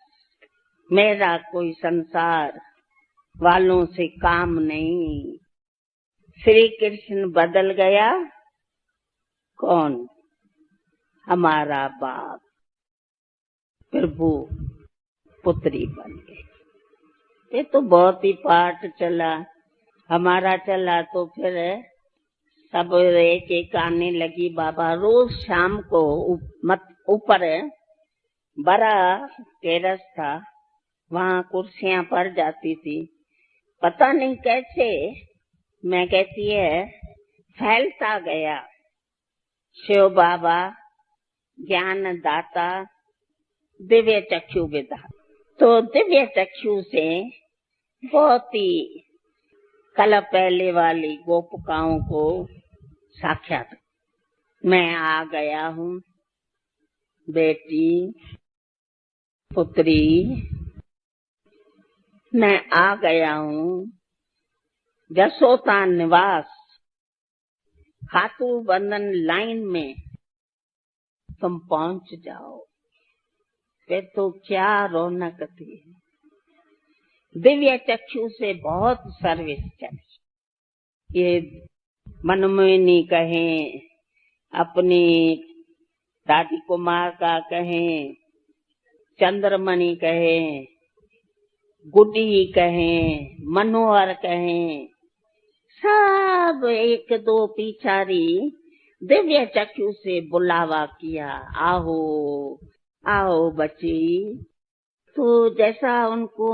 मेरा कोई संसार वालों से काम नहीं। श्री कृष्ण बदल गया, कौन? हमारा बाप प्रभु पुत्री बन गए। ये तो बहुत ही पाठ चला हमारा चला। तो फिर सब एक एक आने लगी। बाबा रोज शाम को ऊपर बड़ा टेरेस था, वहाँ कुर्सियां पड़ जाती थी। पता नहीं कैसे, मैं कहती है फैलता गया। शिव बाबा ज्ञान दाता, दिव्य चक्षु विधाता। तो दिव्य चक्षु से बहुत ही कल पहले वाली गोपिकाओं को साक्षात मैं आ गया हूँ। बेटी पुत्री मैं आ गया हूँ। जसोता निवास खातू बंधन लाइन में तुम पहुंच जाओ। फिर तो क्या रौनक थी। दिव्य चक्षु से बहुत सर्विस चली। ये मनमोहिनी कहें, अपनी दादी कुमार का कहें, चंद्रमणि कहें, गुड्डी कहें, मनोहर कहें, सब 1-2 पिछारी दिव्य चक्षु से बुलावा किया। आओ आओ बच्ची, तो जैसा उनको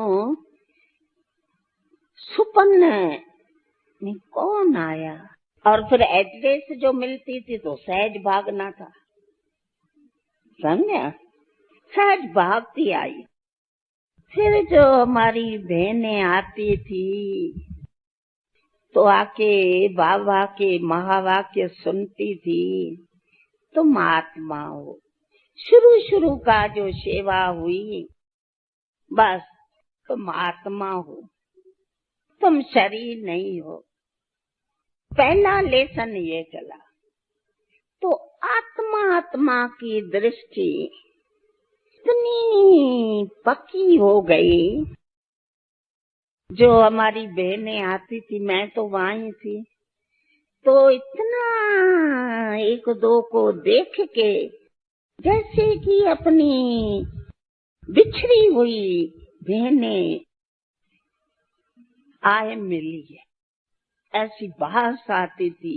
सुपन्न में कौन आया, और फिर एड्रेस जो मिलती थी तो सहज भागना था, समझा, सहज भागती आई। फिर जो हमारी बहनें आती थी तो आके बाबा के महावाक्य सुनती थी, तुम आत्मा हो। शुरू का जो सेवा हुई, बस तुम आत्मा हो, तुम शरीर नहीं हो। पहला लेसन ये चला। तो आत्मा की दृष्टि इतनी पक्की हो गई, जो हमारी बहनें आती थी, मैं तो वहीं थी, तो इतना एक दो को देख के जैसे कि अपनी बिछड़ी हुई बहनें आए मिली है, ऐसी बात आती थी,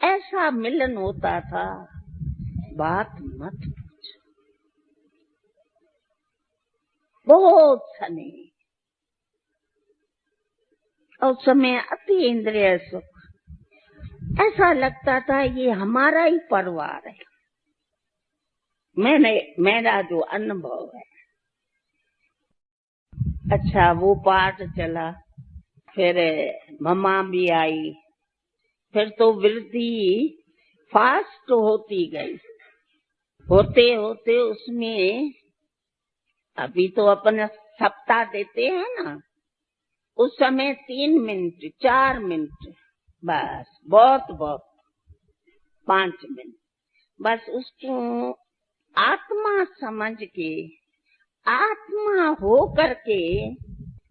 ऐसा मिलन होता था, बात मत पूछो। बहुत सने उस समय अति इंद्रिय सुख, ऐसा लगता था ये हमारा ही परिवार है। मेरा जो अनुभव है। अच्छा, वो पाठ चला, फिर मम्मा भी आई, फिर तो वृद्धि फास्ट होती गई। होते होते उसमें अभी तो अपन सप्ताह देते हैं ना, उस समय 3 मिनट 4 मिनट, बस बहुत 5 मिनट, बस उसको आत्मा समझ के, आत्मा हो करके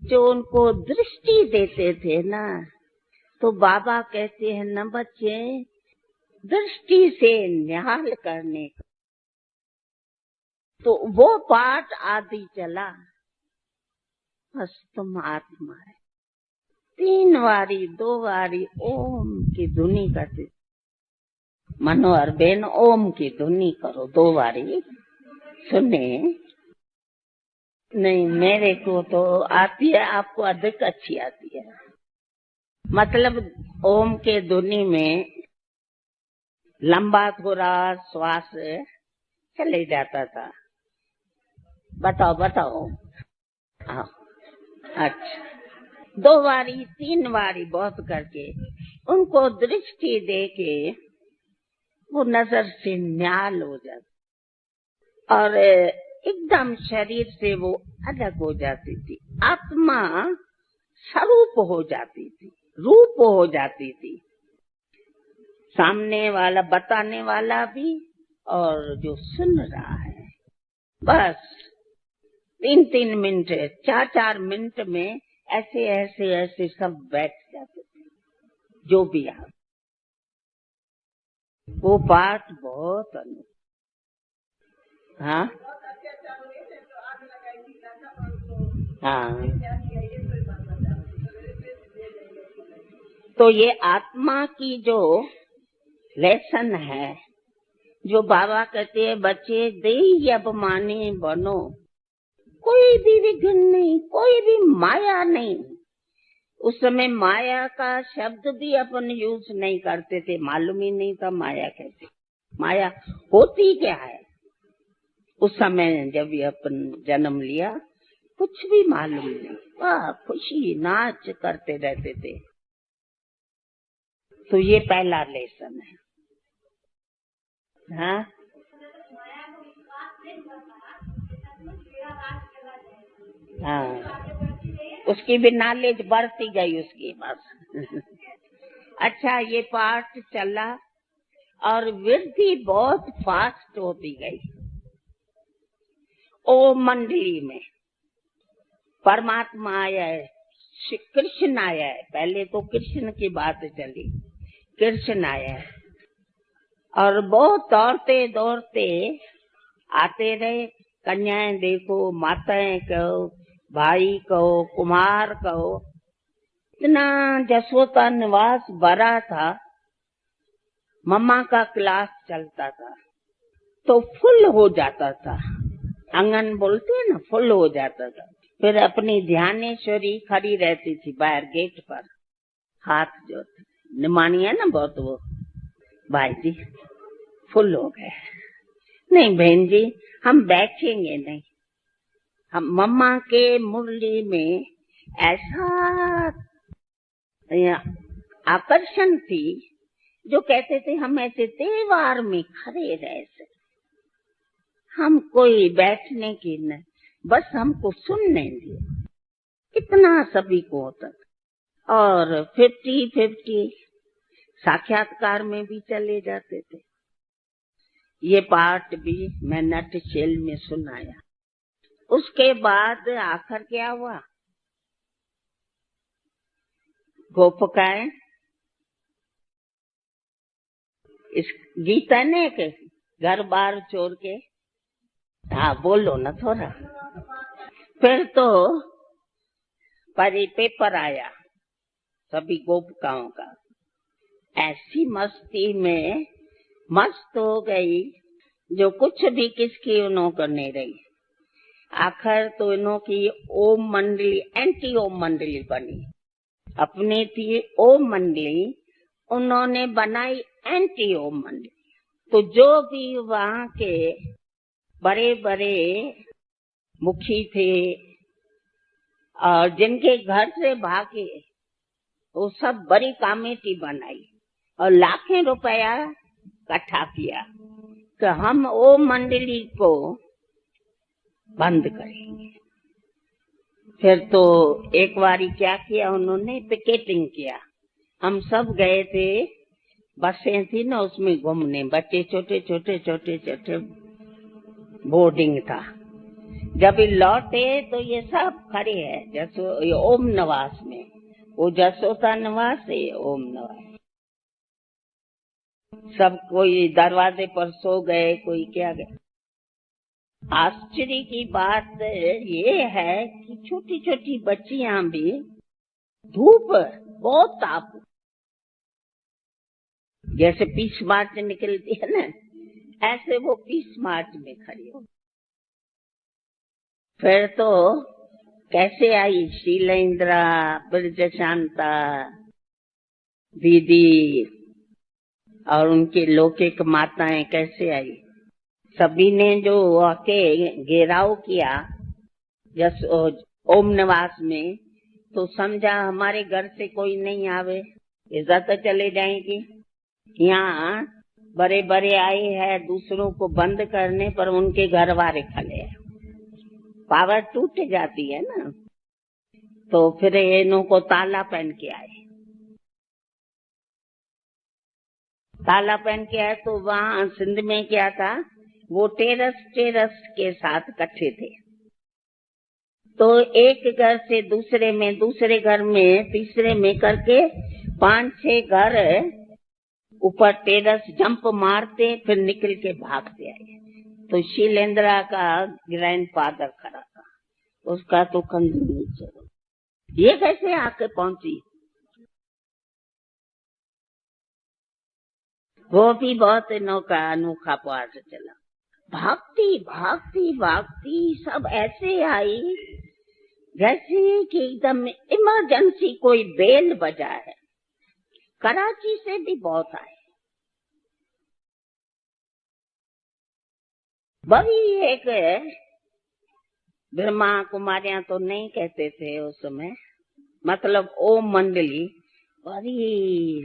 जो उनको दृष्टि देते थे ना, तो बाबा कहते हैं न बच्चे, दृष्टि से निहाल करने का। तो वो पाठ आदि चला, बस तुम आत्मा है। 3 बारी 2 बारी ओम की धुनी करते, मनोहर बेन ओम की धुनी करो 2 बारी, सुने नहीं, मेरे को तो आती है, आपको अधिक अच्छी आती है। मतलब ओम के धुनी में लंबा थोड़ा श्वास चले जाता था। बताओ। हाँ, अच्छा, 2 बारी 3 बारी बहुत करके उनको दृष्टि दे के वो नजर से न्याल हो जाती और एकदम शरीर से वो अलग हो जाती थी। आत्मा स्वरूप हो जाती थी, रूप हो जाती थी। सामने वाला, बताने वाला भी और जो सुन रहा है, बस 3 मिनट 4 मिनट में ऐसे सब बैठ जाते थे। जो भी आप, वो पाठ बहुत हाँ तो ये आत्मा की जो लेसन है, जो बाबा कहते हैं बच्चे देही अभिमानी बनो, कोई भी विघ्न नहीं, कोई भी माया नहीं। उस समय माया का शब्द भी अपन यूज नहीं करते थे, मालूम ही नहीं था माया कैसे, माया होती क्या है। उस समय जब ये अपन जन्म लिया, कुछ भी मालूम नहीं, वाह खुशी नाच करते रहते थे। तो ये पहला लेसन है। हाँ, उसकी भी नॉलेज बढ़ती गई उसकी बस। अच्छा, ये पाठ चला और वृद्धि बहुत फास्ट होती गई। ओम मंडली में परमात्मा आया है, कृष्ण आया है। पहले तो कृष्ण की बात चली, कृष्ण आया है और बहुत दौड़ते आते रहे। कन्याएं देखो, माताएं कहो, भाई कहो, कुमार कहो, इतना जसोता निवास भरा था। मम्मा का क्लास चलता था तो फुल हो जाता था। आंगन बोलते हैं ना, फुल हो जाता था। फिर अपनी ध्यानेश्वरी खड़ी रहती थी बाहर गेट पर, हाथ जोड़ती। निमानी है ना बहुत, वो भाई जी फुल हो गए। नहीं बहन जी, हम बैठेंगे नहीं। हम मम्मा के मुरली में ऐसा आकर्षण थी, जो कहते थे हम ऐसे त्योहार में खड़े रह सकते, हम कोई बैठने की नहीं, बस हमको सुनने दिए, इतना सभी को होता था। और 50-50 साक्षात्कार में भी चले जाते थे। ये पार्ट भी मैं नटशेल में सुनाया। उसके बाद आखिर क्या हुआ, गोपिकाएं इस गीता ने के घर बार छोड़ के, हाँ बोलो ना थोड़ा। फिर तो पेपर आया सभी गोपिकाओं का, ऐसी मस्ती में मस्त हो गई जो कुछ भी किसकी उन्होंने नहीं रही। आखिर तो इन्हों की ओम मंडली, एंटी ओम मंडली बनी। अपनी थी ओम मंडली, उन्होंने बनाई एंटी ओम मंडली। तो जो भी वहाँ के बड़े बड़े मुखी थे और जिनके घर से भागे, वो सब बड़ी कमेटी बनाई और लाखें रुपया इकट्ठा किया कि हम ओम मंडली को बंद करेंगे। फिर तो एक बारी क्या किया उन्होंने, पिकेटिंग किया। हम सब गए थे, बसें थी ना उसमें घूमने, बच्चे छोटे छोटे छोटे छोटे, बोर्डिंग था। जब लौटे तो ये सब खड़े हैं जसो, ये ओम निवास में, वो जसोदा निवास है, ओम निवास। सब कोई दरवाजे पर सो गए, कोई क्या गए। आश्चर्य की बात ये है कि छोटी छोटी बच्चियां भी, धूप बहुत ताप, जैसे 20 मार्च निकलती है ना, ऐसे वो 20 मार्च में खड़ी हो। फिर तो कैसे आई शीलेंद्रा, ब्रज शांता दीदी और उनके लौकिक माताएं कैसे आई। सभी ने जो आके घेराव किया जस ओम निवास में, तो समझा हमारे घर से कोई नहीं आवे, इज्जत चले जाएगी। यहाँ बड़े बड़े आए हैं दूसरों को बंद करने, पर उनके घर वाले खड़े हैं, पावर टूट जाती है ना। तो फिर इन्हों को ताला पहन के आए, ताला पहन के आए। तो वहाँ सिंध में क्या था, वो टेरस के साथ इकट्ठे थे। तो एक घर से दूसरे में, दूसरे घर में, तीसरे में करके 5-6 घर ऊपर टेरस जंप मारते, फिर निकल के भागते आए। तो शीलेंद्रा का ग्रैंडफादर खड़ा था, उसका तो कंधे नीचे, ये कैसे आके पहुंची। वो भी बहुत अनोखा पाठ चला। भागती भागती भागती सब ऐसे आई जैसे कि एकदम इमरजेंसी कोई बेल बजा है। कराची से भी बहुत आए। बड़ी एक ब्रह्मा कुमारियां तो नहीं कहते थे उस समय, मतलब ओम मंडली बड़ी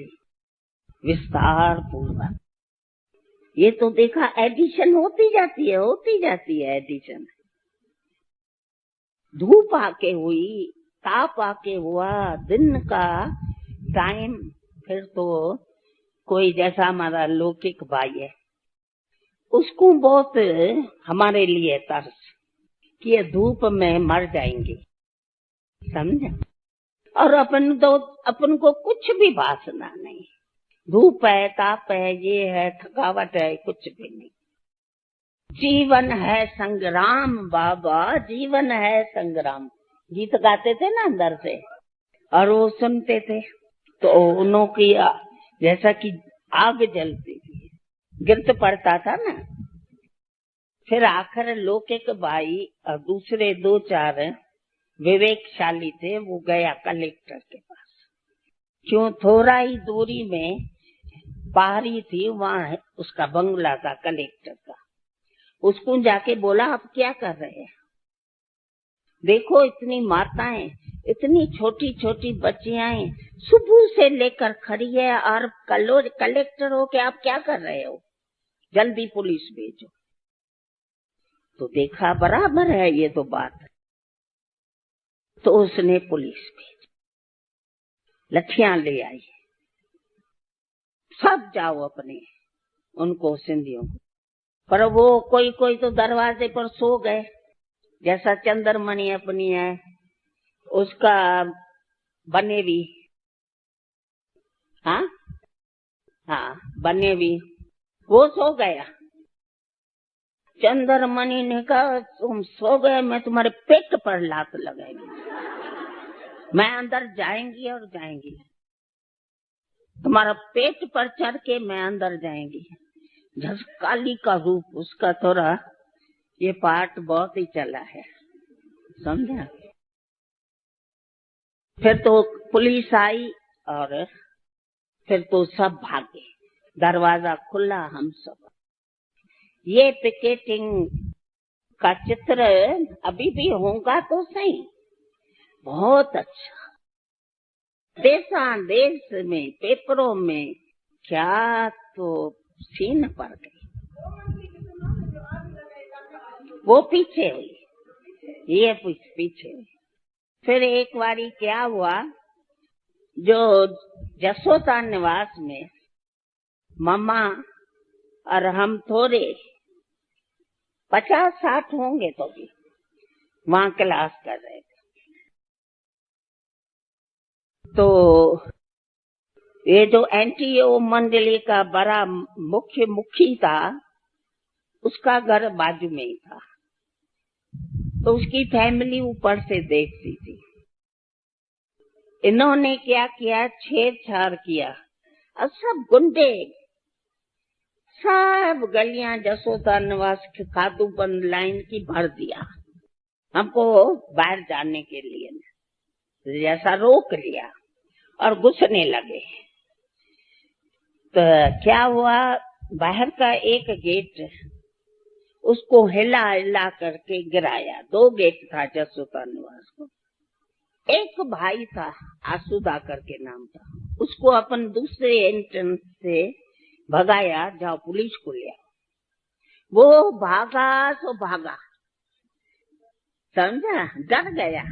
विस्तार पूर्वक। ये तो देखा एडिशन होती जाती है एडिशन। धूप आके हुई, ताप आके हुआ, दिन का टाइम। फिर तो कोई जैसा हमारा लौकिक भाई है, उसको बहुत हमारे लिए तरस कि ये धूप में मर जाएंगे, समझे। और अपन को कुछ भी वासना नहीं, धूप है, ताप है, ये है, थकावट है, कुछ भी नहीं। जीवन है संग्राम बाबा, जीवन है संग्राम, गीत गाते थे ना अंदर से, और वो सुनते थे तो उन्हों की जैसा कि आग जलती थी, गिरत पड़ता था ना, फिर आखिर लौकिक भाई और दूसरे 2-4 विवेकशाली थे, वो गया कलेक्टर के पास। क्यों, थोड़ा ही दूरी में पहाड़ी थी, वहां उसका बंगला था कलेक्टर का। उसको जाके बोला, आप क्या कर रहे हैं? देखो इतनी माताएं, इतनी छोटी छोटी बच्चियां सुबह से लेकर खड़ी है, और कलेक्टर हो के आप क्या कर रहे हो? जल्दी पुलिस भेजो। तो देखा बराबर है ये तो बात। तो उसने पुलिस भेजी, लठियां ले आई, सब जाओ अपने उनको सिंधियों को। पर वो कोई कोई तो दरवाजे पर सो गए, जैसा चंद्रमणि अपनी है उसका बनेवी, हाँ बनेवी, वो सो गया। चंद्रमणि ने कहा, तुम सो गए, मैं तुम्हारे पेट पर लात लगाएंगी, मैं अंदर जाएंगी और जाएंगी, तुम्हारा पेट पर चढ़ के मैं अंदर जाएंगी। जब काली का रूप उसका थोड़ा ये पाठ बहुत ही चला है, समझा। फिर तो पुलिस आई और फिर तो सब भागे, दरवाजा खुला, हम सब। ये पिकेटिंग का चित्र अभी भी होगा तो सही, बहुत अच्छा। देशा देश में पेपरों में क्या तो सीन पड़ गई, वो पीछे हुई, ये पीछे हुई। फिर एक बारी क्या हुआ, जो जसोदा निवास में मामा और हम थोड़े 50-60 होंगे तो भी वहां क्लास कर रहे थे। तो ये जो एनटीओ मंडली का बड़ा मुख्य मुखी था, उसका घर बाजू में ही था, तो उसकी फैमिली ऊपर से देखती थी। इन्होंने क्या किया, छेड़छाड़ किया, और सब गुंडे सब गलियां जसोदा निवास खादूबंद लाइन की भर दिया, हमको बाहर जाने के लिए जैसा रोक लिया और घुसने लगे। तो क्या हुआ, बाहर का एक गेट उसको हिला हिला करके गिराया। 2 गेट था जसोदा निवास को। एक भाई था आसुदा करके नाम था, उसको अपन दूसरे एंट्रेंस से भगाया, जाओ पुलिस को ले आओ। वो भागा तो भागा, समझा, डर गया।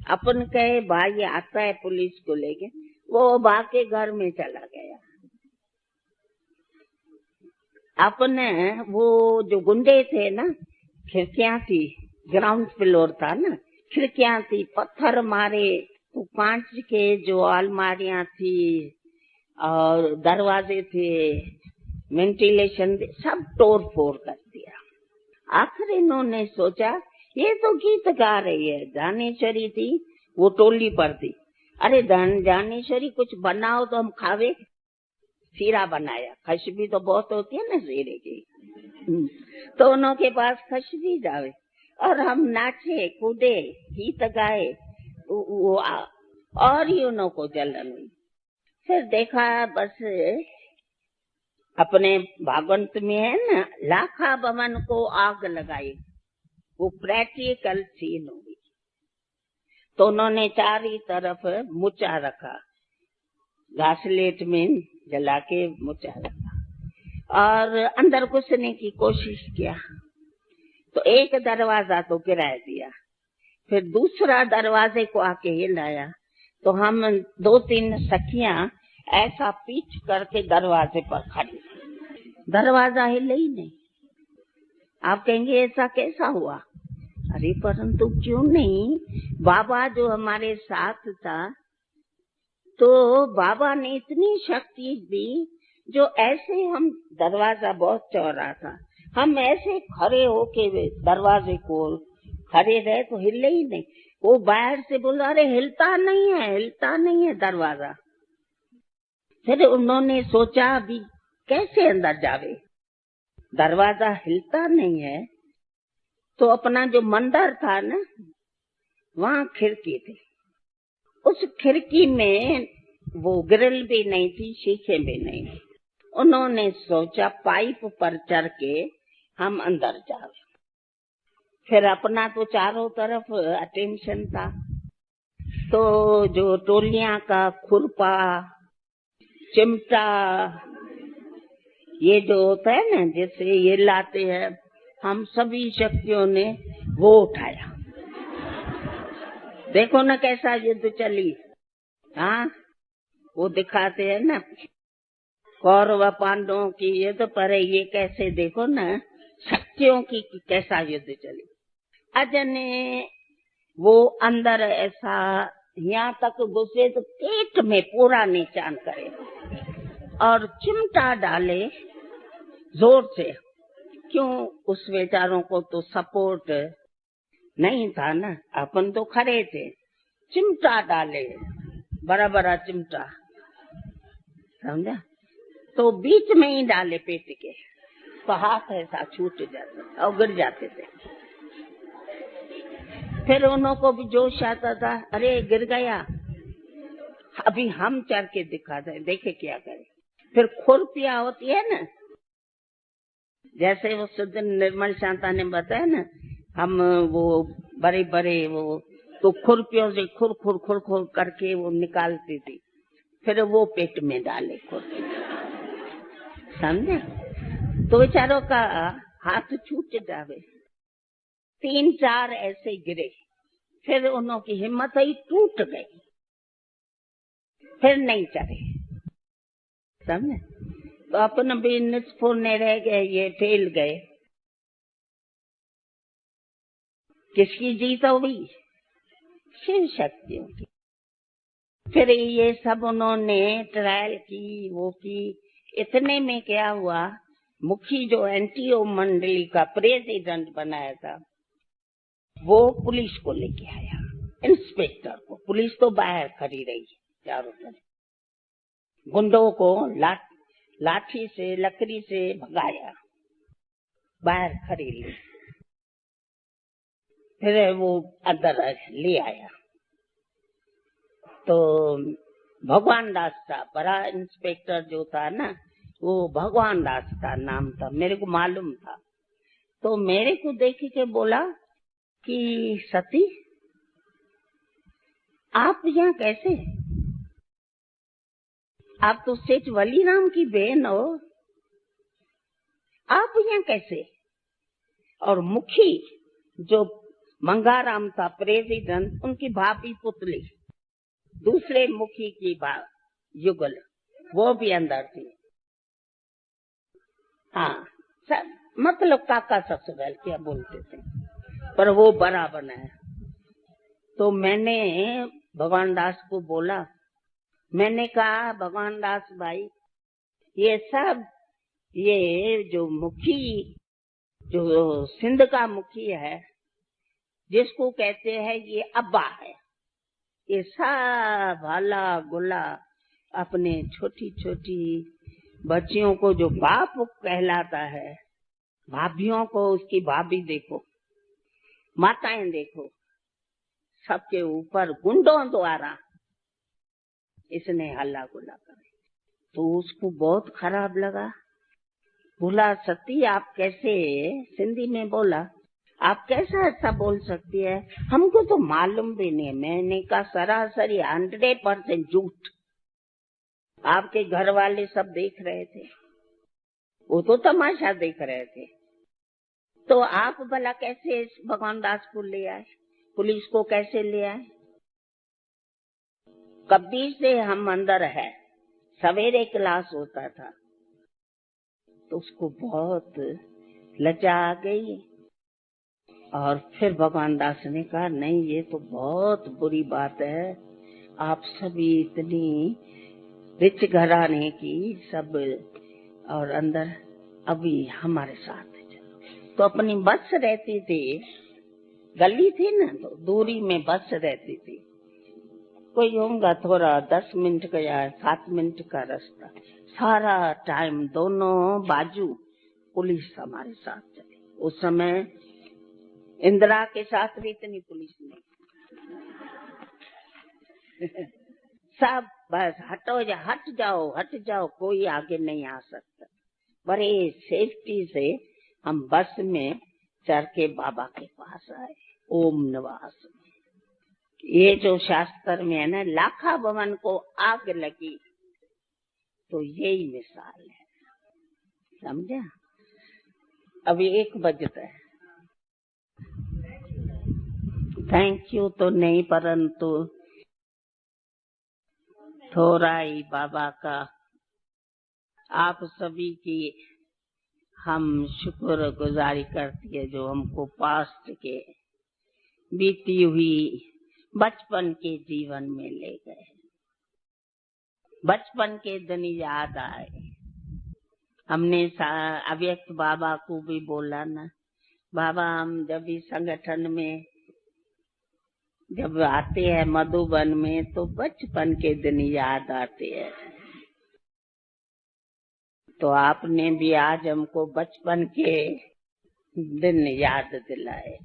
अपन कहे भाई आता है पुलिस को लेके, वो भाग के घर में चला गया। अपने वो जो गुंडे थे ना, खिड़कियां थी, ग्राउंड फ्लोर था ना, खिड़कियां थी, पत्थर मारे, तो कांच के जो अलमारियां थी और दरवाजे थे, वेंटिलेशन सब तोड़ फोड़ कर दिया। आखिर इन्होंने सोचा ये तो गीत गा रही है, दानेश्वरी थी, वो टोली पर थी। अरे दानेश्वरी कुछ बनाओ तो हम खावे। सीरा बनाया, खशबी तो बहुत होती है ना सीरे की, तो उनके पास खशबी जावे और हम नाचे कूदे गीत गाए, और ही उनको जलन हुई। फिर देखा बस अपने भागवंत में है ना, लाखा भवन को आग लगाई, वो प्रैक्टिकल सीन हो गई। तो उन्होंने चारी तरफ मुचा रखा, घासलेट में जला के मुचा रखा और अंदर घुसने की कोशिश किया। तो एक दरवाजा तो गिरा दिया, फिर दूसरा दरवाजे को आके हिलाया, तो हम 2-3 सखियां ऐसा पीछ करके दरवाजे पर खड़ी, दरवाजा हिले ही नहीं। आप कहेंगे ऐसा कैसा हुआ? अरे परंतु क्यों नहीं, बाबा जो हमारे साथ था, तो बाबा ने इतनी शक्ति दी, जो ऐसे हम दरवाजा बहुत चौड़ा था, हम ऐसे खड़े होके दरवाजे को खड़े रहे तो हिले ही नहीं। वो बाहर से बोला अरे हिलता नहीं है दरवाजा। फिर उन्होंने सोचा अभी कैसे अंदर जावे, दरवाजा हिलता नहीं है, तो अपना जो मंदिर था ना, वहाँ खिड़की थी। उस खिड़की में वो ग्रिल भी नहीं थी, शीशे भी नहीं थे। उन्होंने सोचा पाइप पर चढ़ के हम अंदर जावे। फिर अपना तो चारों तरफ अटेंशन था, तो जो टोलियां का खुरपा, चिमटा, ये जो होता है ना, जैसे ये लाते हैं, हम सभी शक्तियों ने वो उठाया। देखो ना कैसा युद्ध चली। हाँ, वो दिखाते हैं ना कौरव पांडवों की युद्ध, पर ये कैसे देखो ना शक्तियों की कैसा युद्ध चली। अजने वो अंदर ऐसा यहाँ तक घुसे तो पेट में पूरा निशान करे और चिमटा डाले जोर से। क्यों? उस बेचारों को तो सपोर्ट नहीं था ना, अपन तो खड़े थे। चिमटा डाले, बड़ा बड़ा चिमटा, समझा? तो बीच में ही डाले पेट के, तो हाथ ऐसा छूट जाते और गिर जाते थे। फिर उन्हों को भी जोश आता था, अरे गिर गया, अभी हम चढ़ के दिखा दे, देखे क्या करे। फिर खुरपिया होती है ना, जैसे वो सुदन निर्मल शांता ने बताया ना, हम वो बड़े बड़े वो तो खुरपियों से खुर खुर खुर खुर करके वो निकालती थी, फिर वो पेट में डाले खुरपी, समझे? तो बेचारों का हाथ छूट जावे। 3-4 ऐसे गिरे, फिर उन्हों की हिम्मत ही टूट गई, फिर नहीं चढ़े, समझे? तो अपन भी निष्फुर रह गए, ये फेल गए। किसकी जीत हुई? शिव शक्तियों की। फिर ये सब उन्होंने ट्रायल की, वो की। इतने में क्या हुआ, मुखी जो एनटीओ मंडली का प्रेसिडेंट बनाया था, वो पुलिस को लेके आया, इंस्पेक्टर को। पुलिस तो बाहर खड़ी रही चारों तरफ, गुंडों को लाठी से लकड़ी से भगाया, बाहर खड़ी ली। फिर वो अंदर ले आया, तो भगवान दास था बड़ा इंस्पेक्टर जो था ना, वो भगवान दास का नाम था, मेरे को मालूम था। तो मेरे को देख के बोला कि सती, आप यहाँ कैसे? आप तो सेठ वली राम की बहन हो, आप यहाँ कैसे? और मुखी जो मंगाराम था प्रेसिडेंट, उनकी भाभी पुतली, दूसरे मुखी की युगल, वो भी अंदर थी। हाँ, मतलब काका ससुराल क्या बोलते थे, पर वो बड़ा बना है। तो मैंने भगवान दास को बोला, मैंने कहा भगवान दास भाई, ये सब ये जो मुखी, जो सिंध का मुखी है, जिसको कहते हैं ये अब्बा है, ये सब हला गुला अपने छोटी छोटी बच्चियों को जो बाप कहलाता है, भाभियों को उसकी भाभी देखो, माताएं देखो, सबके ऊपर गुंडों द्वारा इसने हल्ला गुला करे। तो उसको बहुत खराब लगा। बोला सती आप कैसे, सिंधी में बोला, आप कैसा ऐसा बोल सकती है, हमको तो मालूम भी नहीं। मैंने कहा सरासरी 100% झूठ। आपके घर वाले सब देख रहे थे, वो तो तमाशा देख रहे थे। तो आप भला कैसे भगवान दास को ले आए, पुलिस को कैसे ले आए? कभी से हम अंदर है, सवेरे क्लास होता था, तो उसको बहुत लज्जा आ गई। और फिर भगवान दास ने कहा नहीं, ये तो बहुत बुरी बात है, आप सभी इतनी रिच घराने की सब, और अंदर अभी हमारे साथ चलो। तो अपनी बस रहती थी, गली थी ना, तो दूरी में बस रहती थी, कोई होगा थोड़ा 10 मिनट का या 7 मिनट का रास्ता। सारा टाइम दोनों बाजू पुलिस हमारे साथ चली। उस समय इंदिरा के साथ भी इतनी पुलिस नहीं। सब बस हट जाओ, कोई आगे नहीं आ सकता। बड़े सेफ्टी से हम बस में चढ़ के बाबा के पास आए, ओम निवास में। ये जो शास्त्र में है ना, लाखा भवन को आग लगी, तो यही मिसाल है, समझा। अभी 1 बजता है। थैंक यू तो नहीं, परंतु थोड़ा ही बाबा का आप सभी की हम शुक्र गुजारी करती है, जो हमको पास्ट के बीती हुई बचपन के जीवन में ले गए। बचपन के दिन याद आए। हमने अव्यक्त बाबा को भी बोला ना, बाबा हम जब भी संगठन में जब आते हैं मधुबन में, तो बचपन के दिन याद आते हैं। तो आपने भी आज हमको बचपन के दिन याद दिलाए।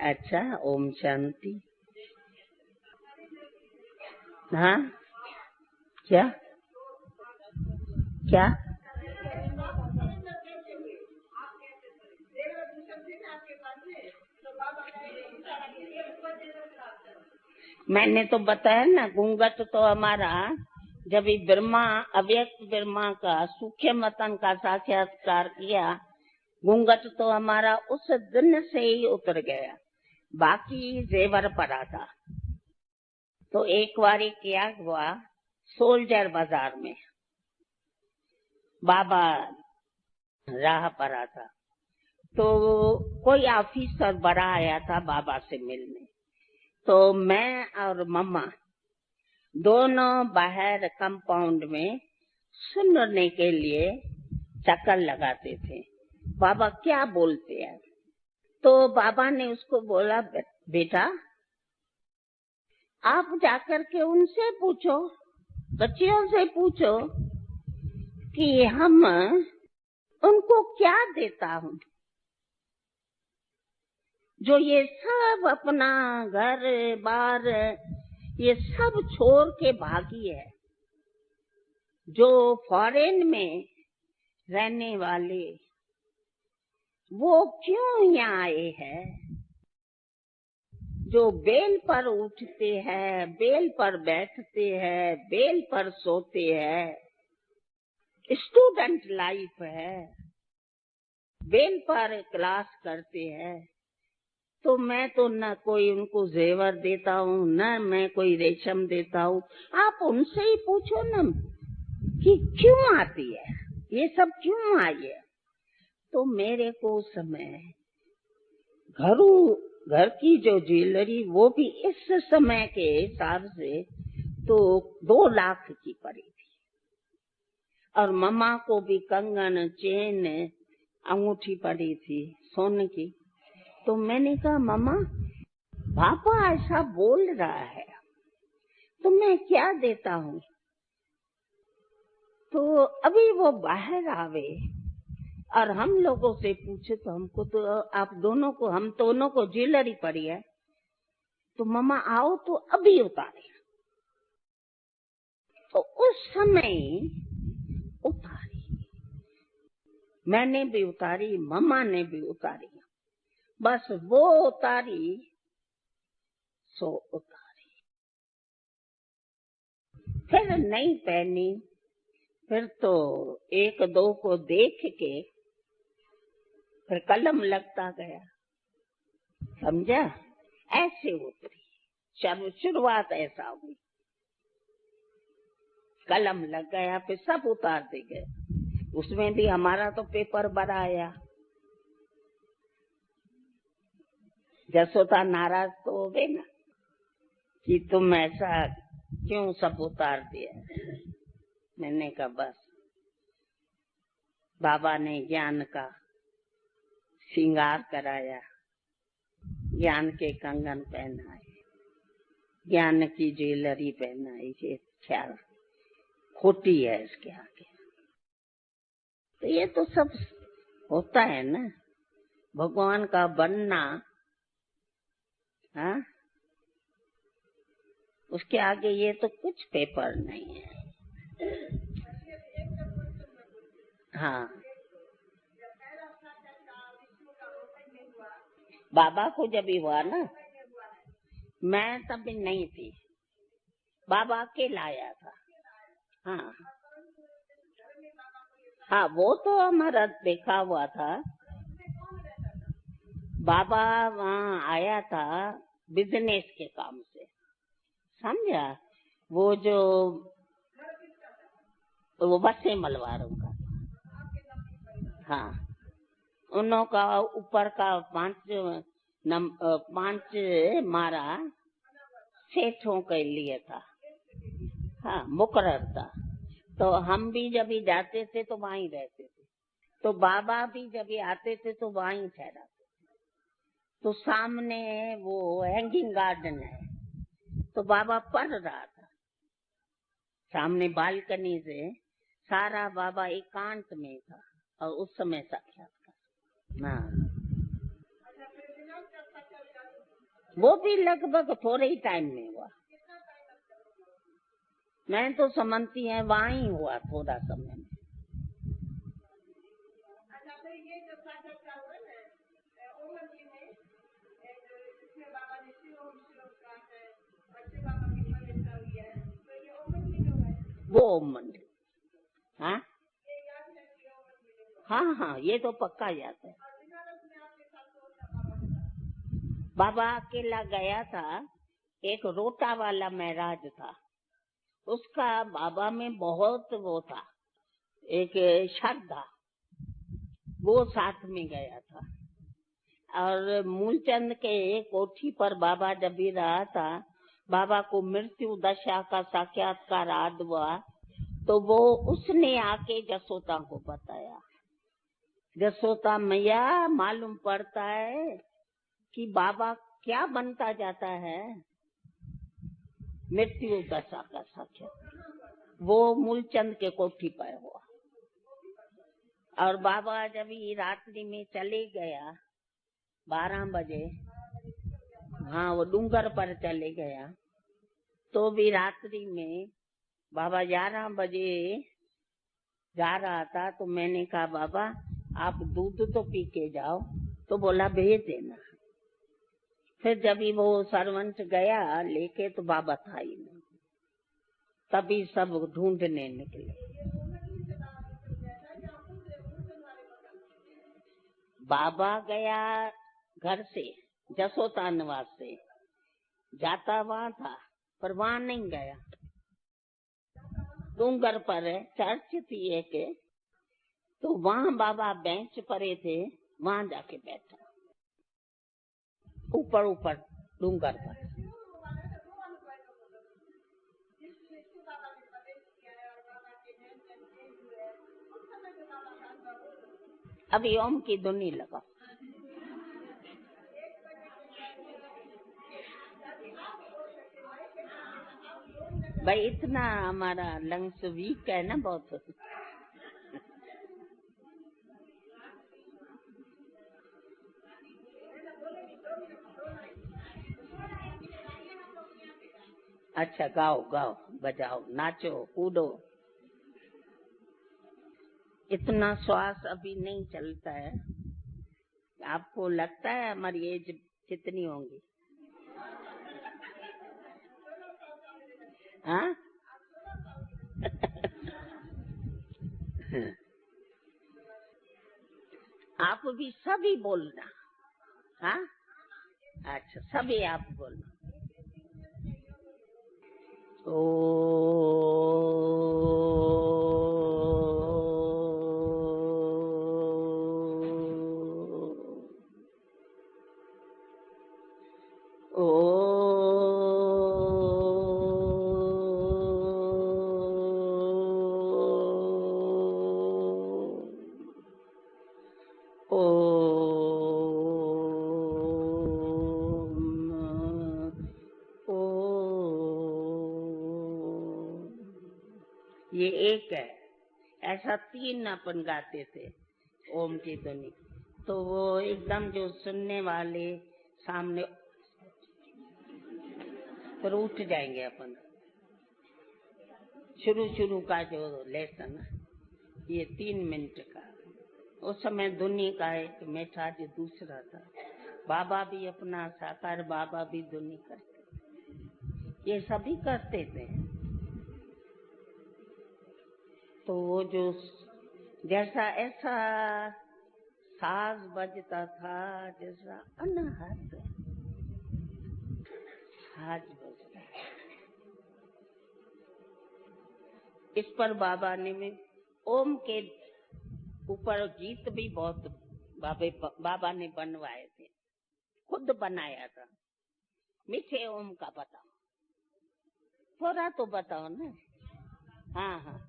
अच्छा, ओम शांति। हाँ, क्या क्या मैंने तो बताया ना, घूंघट तो हमारा जब ब्रह्मा अव्यक्त ब्रह्मा का सूक्ष्म मतन का साक्षात्कार किया, घूंघट तो हमारा उस दिन से ही उतर गया। बाकी जेवर पड़ा था। तो एक बार क्या हुआ, सोल्जर बाजार में बाबा राह पड़ा था, तो कोई ऑफिसर बड़ा आया था बाबा से मिलने। तो मैं और मम्मा दोनों बाहर कंपाउंड में सुनने के लिए चक्कर लगाते थे, बाबा क्या बोलते हैं। तो बाबा ने उसको बोला, बेटा आप जाकर के उनसे पूछो, बच्चियों से पूछो कि हम उनको क्या देता हूँ, जो ये सब अपना घर बार ये सब छोड़ के भागी है, जो फॉरेन में रहने वाले वो क्यों यहाँ आए हैं, जो बेल पर उठते हैं, बेल पर बैठते हैं, बेल पर सोते हैं, स्टूडेंट लाइफ है, बेल पर क्लास करते हैं। तो मैं तो न कोई उनको जेवर देता हूँ, न मैं कोई रेशम देता हूँ। आप उनसे ही पूछो न कि क्यों आती है, ये सब क्यों आई है। तो मेरे को समय घर की जो ज्वेलरी वो भी इस समय के हिसाब से तो 2 लाख की पड़ी थी, और मम्मा को भी कंगन, चेन, अंगूठी पड़ी थी सोने की। तो मैंने कहा, मम्मा पापा ऐसा बोल रहा है तो मैं क्या देता हूँ। तो अभी वो बाहर आवे और हम लोगों से पूछे, तो हमको तो आप दोनों को, हम दोनों को ज्वेलरी पड़ी है, तो मम्मा आओ तो अभी उतारे। तो उस समय उतारी, मैंने भी उतारी, मम्मा ने भी उतारी। बस वो उतारी सो उतारी, फिर नहीं पहनी। फिर तो 1-2 को देख के फिर कलम लगता गया, समझा। ऐसे उतरी, शुरुआत ऐसा हुई, कलम लग गया, फिर सब उतारते गए। उसमें भी हमारा तो पेपर बड़ा आया। जसोदा नाराज तो हो गए ना कि तुम ऐसा क्यों सब उतार दिया। मैंने कहा बस बाबा ने ज्ञान का श्रृंगार कराया, ज्ञान के कंगन पहनाए, ज्ञान की ज्वेलरी पहनाई। ये ख्याल खोटी है इसके आगे। तो ये तो सब होता है ना, भगवान का बनना। हाँ, उसके आगे ये तो कुछ पेपर नहीं है। हाँ, बाबा को जब भी हुआ ना, मैं तब भी नहीं थी, बाबा अकेला आया था। हाँ हाँ, वो तो हमारा देखा हुआ था। बाबा वहाँ आया था बिजनेस के काम से, समझा। वो जो वो बसे मलवारों का, हाँ, उन्हों का ऊपर का 5 मारा सेठों के लिए था। हाँ, मुकर्रर था। तो हम भी जब भी जाते थे तो वहीं रहते थे, तो बाबा भी जब भी आते थे तो वहीं ठहराते थे। तो सामने वो हैंगिंग गार्डन है, तो बाबा पढ़ रहा था सामने बालकनी से, सारा बाबा एकांत में था और उस समय साक्षात्कार। हाँ, वो भी लगभग थोड़े ही टाइम में हुआ। मैं तो समझती है वहाँ ही हुआ थोड़ा समय में। वो ओम मंदिर, हाँ हाँ हाँ, ये तो पक्का याद है। बाबा अकेला गया था, एक रोटा वाला महराज था, उसका बाबा में बहुत वो था, एक श्रद्धा, वो साथ में गया था। और मूलचंद के कोठी पर बाबा जब भी रहा था, बाबा को मृत्यु दशा का साक्षात्कार आद हुआ, तो वो उसने आके जसोदा को बताया। जसोदा मैया, मालूम पड़ता है कि बाबा क्या बनता जाता है, मृत्यु दशा का साक्षात्कार। वो मूलचंद के कोठी पर हुआ। और बाबा जब ही रात्रि में चले गया 12 बजे, हाँ, वो डूंगर पर चले गया, तो भी रात्रि में बाबा 11 बजे जा रहा था। तो मैंने कहा बाबा आप दूध तो पी के जाओ, तो बोला भेज देना। फिर जब ही वो सर्वंट गया लेके, तो बाबा था ही नहीं। तभी सब ढूंढने निकले। बाबा गया घर से, जसोदा निवास से, जाता वहां था पर वहां नहीं गया। डूंगर पर चर्च थी एक, तो वहां बाबा बेंच परे थे, वहां जाके बैठा, ऊपर ऊपर डूंगर पर। अभी ओम की धुनी लगा। भाई इतना हमारा लंग्स वीक है ना बहुत। अच्छा, गाओ गाओ, बजाओ, नाचो, कूदो। इतना श्वास अभी नहीं चलता है। आपको लगता है हमारी एज कितनी होंगी? हाँ? आप भी सभी बोलना। हाँ, अच्छा, सभी आप बोलना। ये एक है, ऐसा 3 अपन गाते थे ओम की ध्वनि। तो वो एकदम जो सुनने वाले सामने पर उठ जाएंगे अपन। शुरू का जो लेसन ये 3 मिनट का, उस समय धुनी का एक मेठाज दूसरा था। बाबा भी अपना साकार बाबा भी धुनी करते, ये सभी करते थे। तो वो जो जैसा ऐसा साज बजता था, जैसा अनहद साज बजता। इस पर बाबा ने में ओम के ऊपर गीत भी बहुत बाबा ने बनवाए थे, खुद बनाया था। मीठे ओम का बताओ, थोड़ा तो बताओ ना। हाँ हाँ,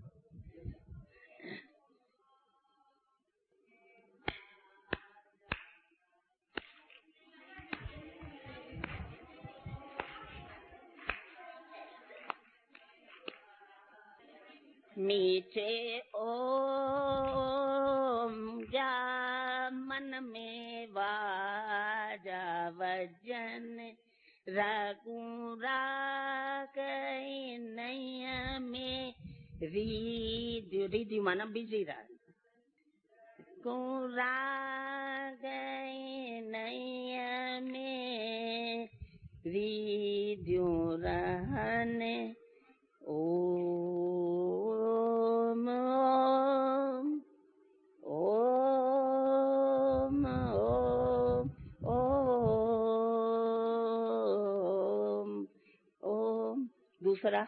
मीठे ओम जा मन में वाजा वजन, रघुराग नैया में रीधि माना बिजी रहा, राग नैया में रीध्यो रहने। ओम ओम ओम ओम ओम। दूसरा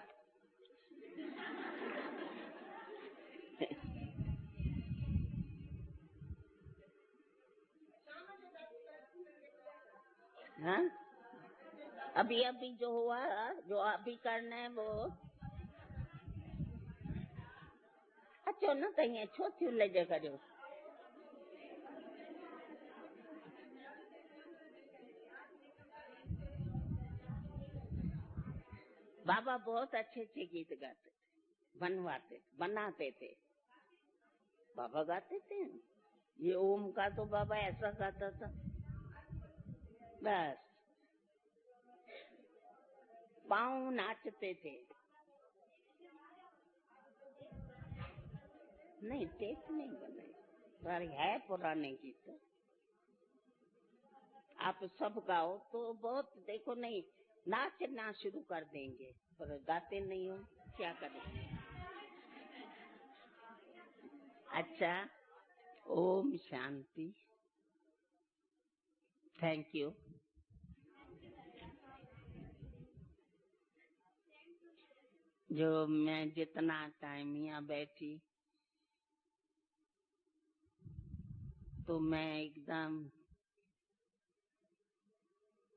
हाँ, अभी जो हुआ, जो अभी करना है वो अच्छो न कहीं छो थी लजे करो। बाबा बहुत अच्छे गीत गाते थे, बनाते थे। बाबा गाते थे, ये ओम का तो बाबा ऐसा गाता था, बस पाँव नाचते थे। नहीं, टेप नहीं बनाई, पर है पुराने गीत। आप सब गाओ तो बहुत, देखो नहीं नाचना शुरू कर देंगे, पर गाते नहीं हो, क्या करेंगे। अच्छा, ओम शांति। Thank you. जो मैं जितना टाइम यहाँ बैठी तो मैं एकदम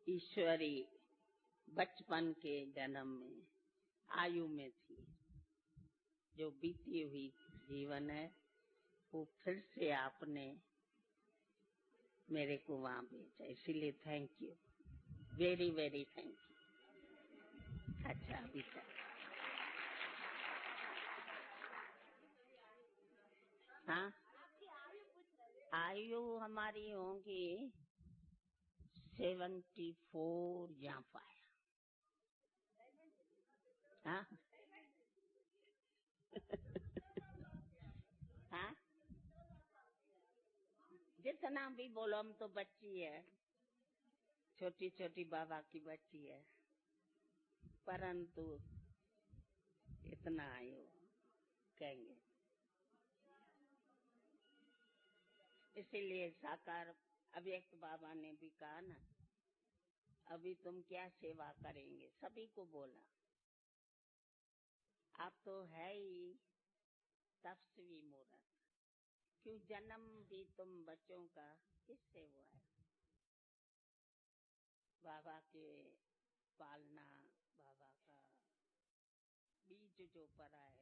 ईश्वरी बचपन के जन्म में आयु में थी। जो बीती हुई जीवन है वो फिर से आपने मेरे को वहां भेजा, इसीलिए thank you, very very thank you. अच्छा, अभी तक हाँ, आयु हमारी होगी 74 या 5। हाँ हाँ, जितना भी बोलो, हम तो बच्ची है, छोटी छोटी बाबा की बच्ची है, परंतु इतना आयु कहेंगे। इसीलिए साकार अव्यक्त बाबा ने भी कहा ना, अभी तुम क्या सेवा करेंगे, सभी को बोला। आप तो है ही तपस्वी मूर्त, क्यों जन्म भी तुम बच्चों का किससे हुआ है? बाबा के पालना, बाबा का बीज जो पड़ा है